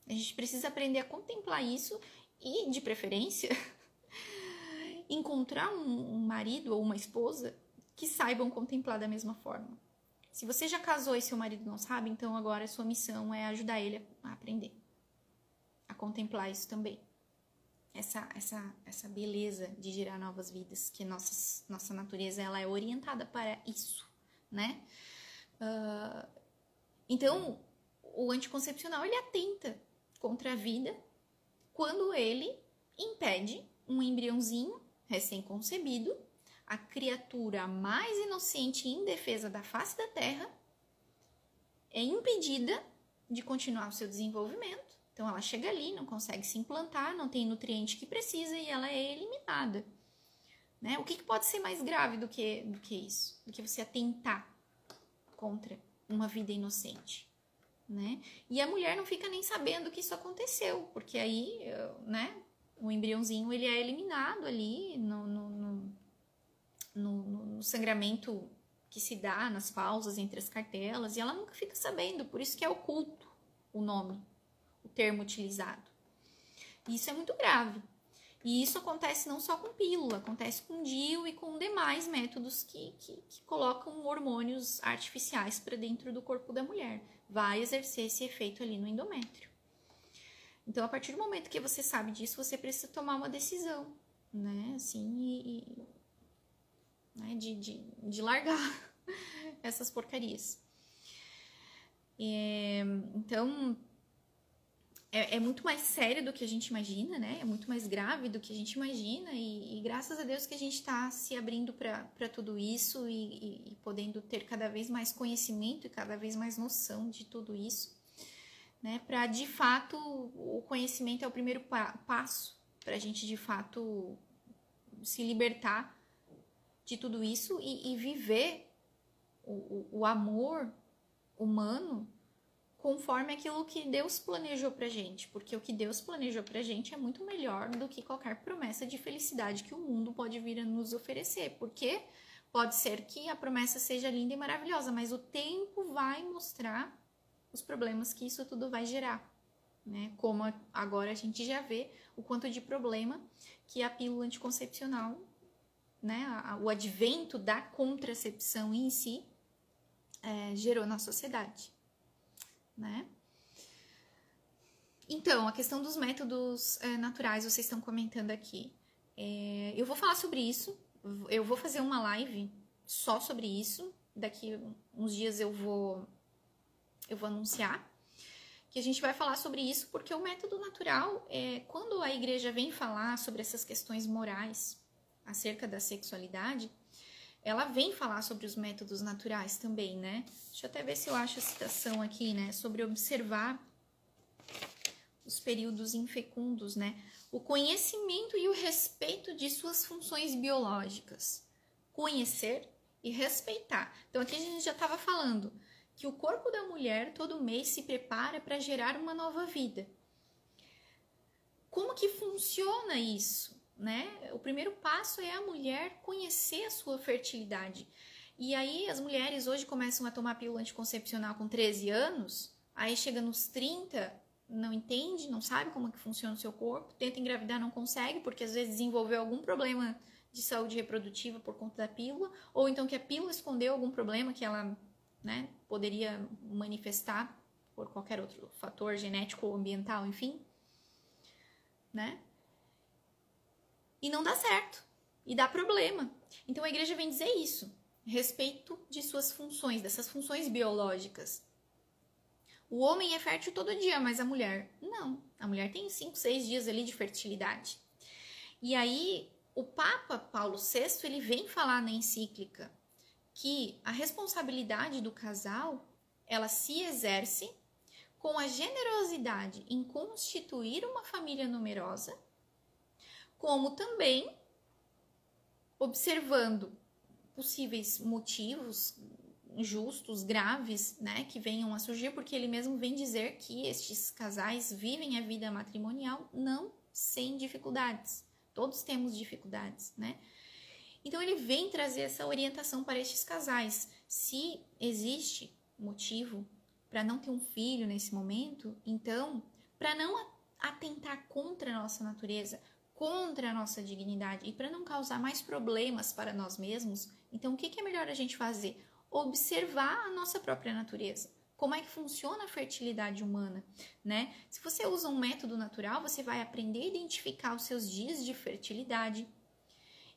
A gente precisa aprender a contemplar isso e, de preferência, encontrar um marido ou uma esposa que saibam contemplar da mesma forma. Se você já casou e seu marido não sabe, então agora a sua missão é ajudar ele a aprender, a contemplar isso também. essa beleza de gerar novas vidas, que nossa natureza ela é orientada para isso, né? Então, o anticoncepcional ele atenta contra a vida quando ele impede um embriãozinho recém-concebido, a criatura mais inocente e indefesa da face da Terra, é impedida de continuar o seu desenvolvimento. Então, ela chega ali, não consegue se implantar, não tem nutriente que precisa e ela é eliminada. Né? O que pode ser mais grave do que isso? Do que você atentar contra uma vida inocente? Né? E a mulher não fica nem sabendo que isso aconteceu, porque aí, né, o embriãozinho ele é eliminado ali no sangramento que se dá nas pausas entre as cartelas, e ela nunca fica sabendo, por isso que é oculto o nome, o termo utilizado. E isso é muito grave. E isso acontece não só com pílula, acontece com DIU e com demais métodos que colocam hormônios artificiais para dentro do corpo da mulher. Vai exercer esse efeito ali no endométrio. Então, a partir do momento que você sabe disso, você precisa tomar uma decisão, né? Assim, né? De largar essas porcarias. Então, é muito mais sério do que a gente imagina, né? É muito mais grave do que a gente imagina e graças a Deus que a gente está se abrindo para tudo isso e podendo ter cada vez mais conhecimento e cada vez mais noção de tudo isso, né? Para, de fato, o conhecimento é o primeiro passo para a gente, de fato, se libertar de tudo isso e viver o amor humano conforme aquilo que Deus planejou pra gente, porque o que Deus planejou pra gente é muito melhor do que qualquer promessa de felicidade que o mundo pode vir a nos oferecer, porque pode ser que a promessa seja linda e maravilhosa, mas o tempo vai mostrar os problemas que isso tudo vai gerar, né? Como agora a gente já vê o quanto de problema que a pílula anticoncepcional, né, o advento da contracepção em si gerou na sociedade. Né? Então, a questão dos métodos naturais, vocês estão comentando aqui. Eu vou falar sobre isso, eu vou fazer uma live só sobre isso, daqui uns dias eu vou anunciar, que a gente vai falar sobre isso, porque o método natural, quando a igreja vem falar sobre essas questões morais acerca da sexualidade, ela vem falar sobre os métodos naturais também, né? Deixa eu até ver se eu acho a citação aqui, né? Sobre observar os períodos infecundos, né? O conhecimento e o respeito de suas funções biológicas. Conhecer e respeitar. Então, aqui a gente já estava falando que o corpo da mulher todo mês se prepara para gerar uma nova vida. Como que funciona isso? Né? O primeiro passo é a mulher conhecer a sua fertilidade. E aí as mulheres hoje começam a tomar pílula anticoncepcional com 13 anos, aí chega nos 30, não entende, não sabe como que funciona o seu corpo, tenta engravidar, não consegue, porque às vezes desenvolveu algum problema de saúde reprodutiva por conta da pílula, ou então que a pílula escondeu algum problema que ela, né, poderia manifestar por qualquer outro fator genético ou ambiental, enfim, né? E não dá certo, e dá problema. Então a igreja vem dizer isso, respeito de suas funções, dessas funções biológicas. O homem é fértil todo dia, mas a mulher não. A mulher tem 5, 6 dias ali de fertilidade. E aí o Papa Paulo VI, ele vem falar na encíclica que a responsabilidade do casal, ela se exerce com a generosidade em constituir uma família numerosa, como também observando possíveis motivos injustos, graves, né, que venham a surgir, porque ele mesmo vem dizer que estes casais vivem a vida matrimonial não sem dificuldades. Todos temos dificuldades, né? Então ele vem trazer essa orientação para estes casais. Se existe motivo para não ter um filho nesse momento, então, para não atentar contra a nossa natureza, contra a nossa dignidade e para não causar mais problemas para nós mesmos, então o que é melhor a gente fazer? Observar a nossa própria natureza, como é que funciona a fertilidade humana, né? Se você usa um método natural, você vai aprender a identificar os seus dias de fertilidade.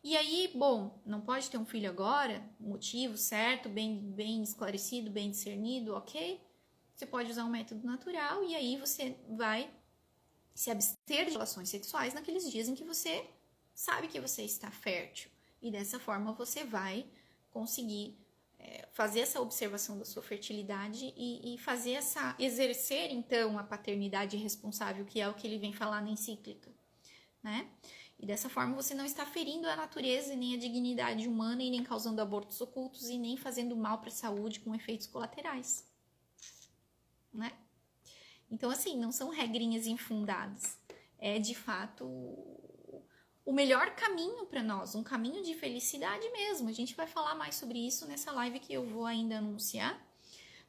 E aí, bom, não pode ter um filho agora, motivo certo, bem esclarecido, bem discernido, ok? Você pode usar um método natural e aí você vai se abster de relações sexuais naqueles dias em que você sabe que você está fértil. E dessa forma você vai conseguir fazer essa observação da sua fertilidade e exercer então a paternidade responsável, que é o que ele vem falar na encíclica, né? E dessa forma você não está ferindo a natureza nem a dignidade humana e nem causando abortos ocultos e nem fazendo mal para a saúde com efeitos colaterais, né? Então, assim, não são regrinhas infundadas. É, de fato, o melhor caminho para nós, um caminho de felicidade mesmo. A gente vai falar mais sobre isso nessa live que eu vou ainda anunciar.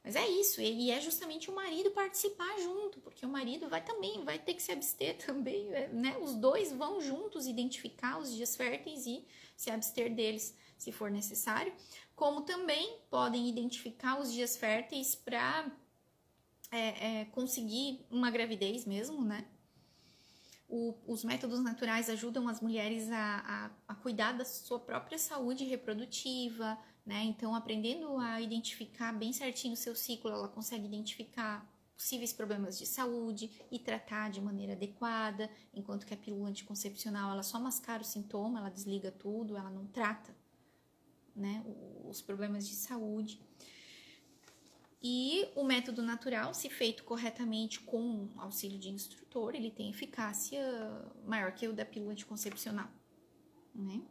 Mas é isso, e é justamente o marido participar junto, porque o marido vai ter que se abster também, né? Os dois vão juntos identificar os dias férteis e se abster deles, se for necessário. Como também podem identificar os dias férteis para conseguir uma gravidez mesmo, né? Os métodos naturais ajudam as mulheres a cuidar da sua própria saúde reprodutiva, né? Então, aprendendo a identificar bem certinho o seu ciclo, ela consegue identificar possíveis problemas de saúde e tratar de maneira adequada, enquanto que a pílula anticoncepcional, ela só mascara o sintoma, ela desliga tudo, ela não trata, né, os problemas de saúde. E o método natural, se feito corretamente com auxílio de instrutor, ele tem eficácia maior que o da pílula anticoncepcional, né?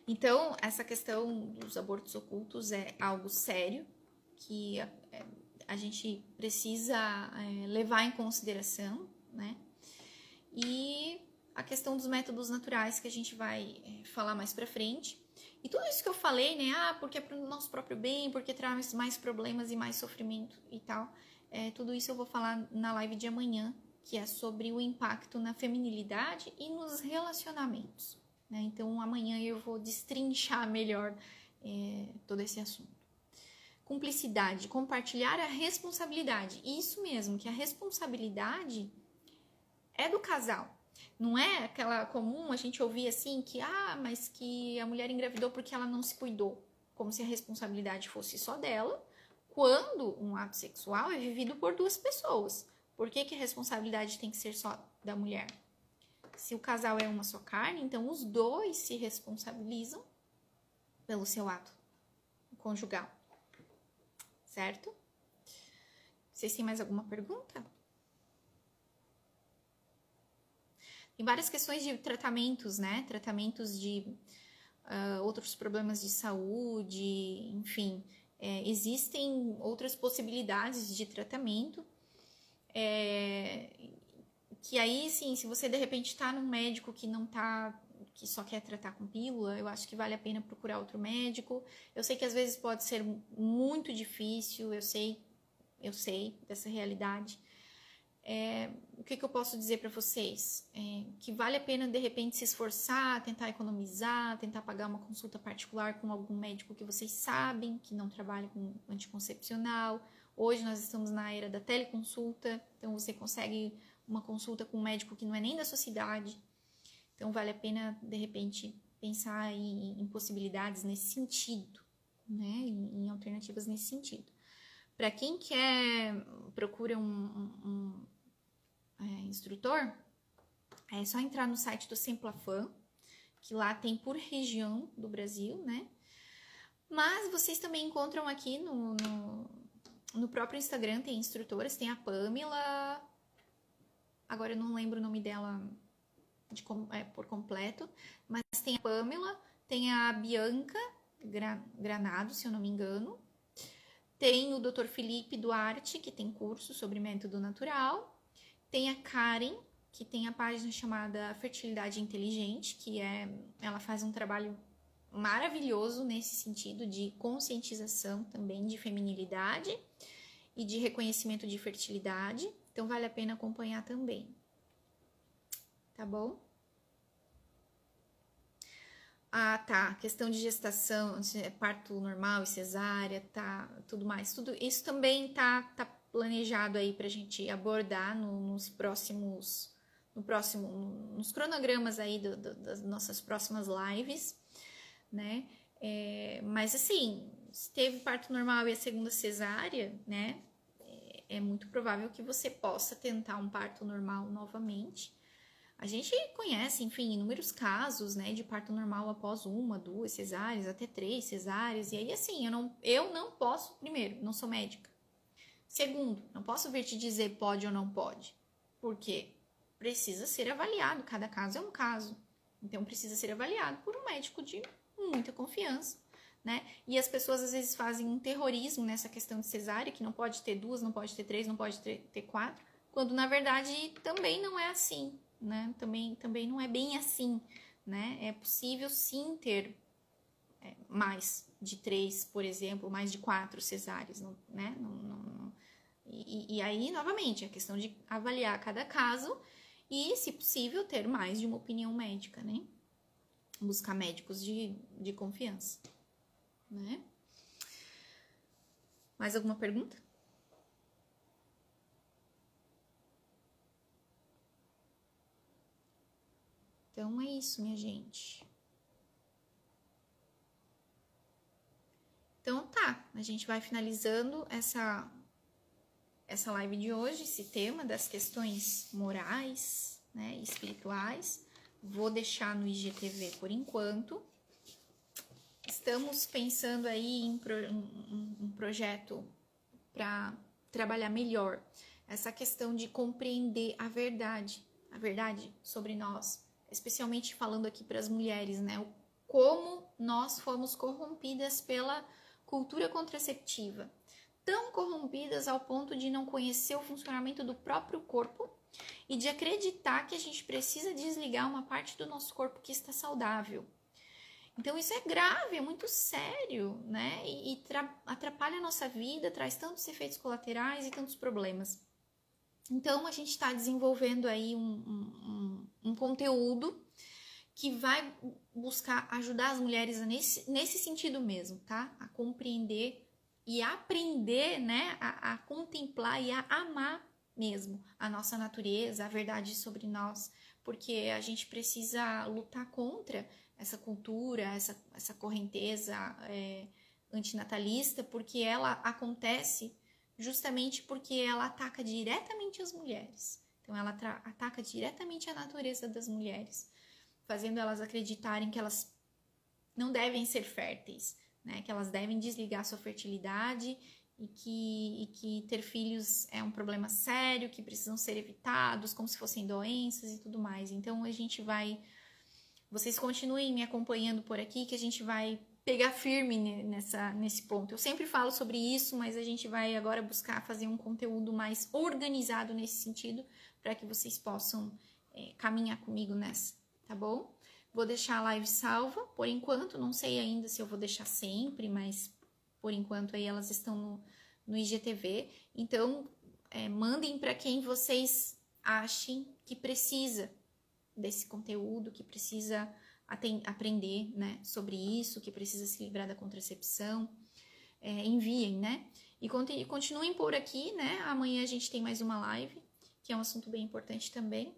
Então, essa questão dos abortos ocultos é algo sério que a gente precisa levar em consideração, né? E a questão dos métodos naturais que a gente vai falar mais pra frente. E tudo isso que eu falei, né? Porque é pro nosso próprio bem, porque traz mais problemas e mais sofrimento e tal. Tudo isso eu vou falar na live de amanhã, que é sobre o impacto na feminilidade e nos relacionamentos, né? Então, amanhã eu vou destrinchar melhor todo esse assunto. Cumplicidade, compartilhar a responsabilidade. Isso mesmo, que a responsabilidade é do casal. Não é aquela comum a gente ouvir assim que, mas que a mulher engravidou porque ela não se cuidou, como se a responsabilidade fosse só dela, quando um ato sexual é vivido por duas pessoas. Por que a responsabilidade tem que ser só da mulher? Se o casal é uma só carne, então os dois se responsabilizam pelo seu ato conjugal, certo? Vocês têm mais alguma pergunta? Tem várias questões de tratamentos, né? Tratamentos de outros problemas de saúde, enfim. Existem outras possibilidades de tratamento. Que aí, sim, se você de repente está num médico que só quer tratar com pílula, eu acho que vale a pena procurar outro médico. Eu sei que às vezes pode ser muito difícil, eu sei dessa realidade. O que eu posso dizer para vocês? Que vale a pena, de repente, se esforçar, tentar economizar, tentar pagar uma consulta particular com algum médico que vocês sabem, que não trabalha com anticoncepcional. Hoje nós estamos na era da teleconsulta, então você consegue uma consulta com um médico que não é nem da sua cidade. Então vale a pena, de repente, pensar em possibilidades nesse sentido, né? Em alternativas nesse sentido. Para quem procura um instrutor, é só entrar no site do Semplafan, que lá tem por região do Brasil, né? Mas vocês também encontram aqui no próprio Instagram, tem instrutoras, tem a Pamela, agora eu não lembro o nome dela por completo, mas tem a Pamela, tem a Bianca Granado, se eu não me engano, tem o Dr. Felipe Duarte, que tem curso sobre método natural, tem a Karen, que tem a página chamada Fertilidade Inteligente, ela faz um trabalho maravilhoso nesse sentido de conscientização também de feminilidade e de reconhecimento de fertilidade. Então, vale a pena acompanhar também. Tá bom? Ah, tá. Questão de gestação, se é parto normal e cesárea, tá, tudo mais. Tudo isso também tá planejado aí pra gente abordar nos próximos, nos cronogramas aí das nossas próximas lives, né? Mas assim, se teve parto normal e a segunda cesárea, né? É muito provável que você possa tentar um parto normal novamente. A gente conhece, enfim, inúmeros casos, né, de parto normal após 1, 2 cesáreas, até 3 cesáreas. E aí, assim, eu não posso, primeiro, não sou médica. Segundo, não posso vir te dizer pode ou não pode. Porque precisa ser avaliado, cada caso é um caso. Então, precisa ser avaliado por um médico de muita confiança, né? E as pessoas, às vezes, fazem um terrorismo nessa questão de cesárea, que não pode ter 2, não pode ter 3, não pode ter 4, quando, na verdade, também não é assim, né? Também não é bem assim, né? É possível sim ter mais de 3, por exemplo, mais de 4 cesáreas, né? E aí, novamente, a questão de avaliar cada caso e, se possível, ter mais de uma opinião médica, né? Buscar médicos de confiança, né? Mais alguma pergunta? Então é isso, minha gente. Então tá, a gente vai finalizando essa live de hoje, esse tema das questões morais, né, e espirituais. Vou deixar no IGTV por enquanto. Estamos pensando aí em um projeto para trabalhar melhor essa questão de compreender a verdade sobre nós, especialmente falando aqui para as mulheres, né? Como nós fomos corrompidas pela cultura contraceptiva, tão corrompidas ao ponto de não conhecer o funcionamento do próprio corpo e de acreditar que a gente precisa desligar uma parte do nosso corpo que está saudável. Então isso é grave, é muito sério, né? E atrapalha a nossa vida, traz tantos efeitos colaterais e tantos problemas. Então a gente está desenvolvendo aí um conteúdo que vai buscar ajudar as mulheres nesse sentido mesmo, tá? A compreender e aprender, né? A contemplar e a amar mesmo a nossa natureza, a verdade sobre nós, porque a gente precisa lutar contra essa cultura, essa correnteza antinatalista, porque ela acontece justamente porque ela ataca diretamente as mulheres. Então, ela ataca diretamente a natureza das mulheres, fazendo elas acreditarem que elas não devem ser férteis, né? Que elas devem desligar sua fertilidade e que ter filhos é um problema sério, que precisam ser evitados, como se fossem doenças e tudo mais. Então, a gente vai... Vocês continuem me acompanhando por aqui, que a gente vai pegar firme nesse ponto. Eu sempre falo sobre isso, mas a gente vai agora buscar fazer um conteúdo mais organizado nesse sentido, para que vocês possam caminhar comigo nessa, tá bom? Vou deixar a live salva, por enquanto, não sei ainda se eu vou deixar sempre, mas por enquanto aí elas estão no IGTV. Então, mandem para quem vocês achem que precisa desse conteúdo, que precisa aprender, né, sobre isso, que precisa se livrar da contracepção, enviem, né? E continuem por aqui, né? Amanhã a gente tem mais uma live, que é um assunto bem importante também.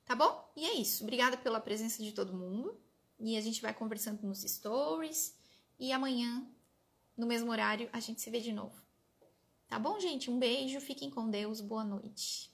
Tá bom? E é isso. Obrigada pela presença de todo mundo. E a gente vai conversando nos stories. E amanhã, no mesmo horário, a gente se vê de novo. Tá bom, gente? Um beijo, fiquem com Deus, boa noite.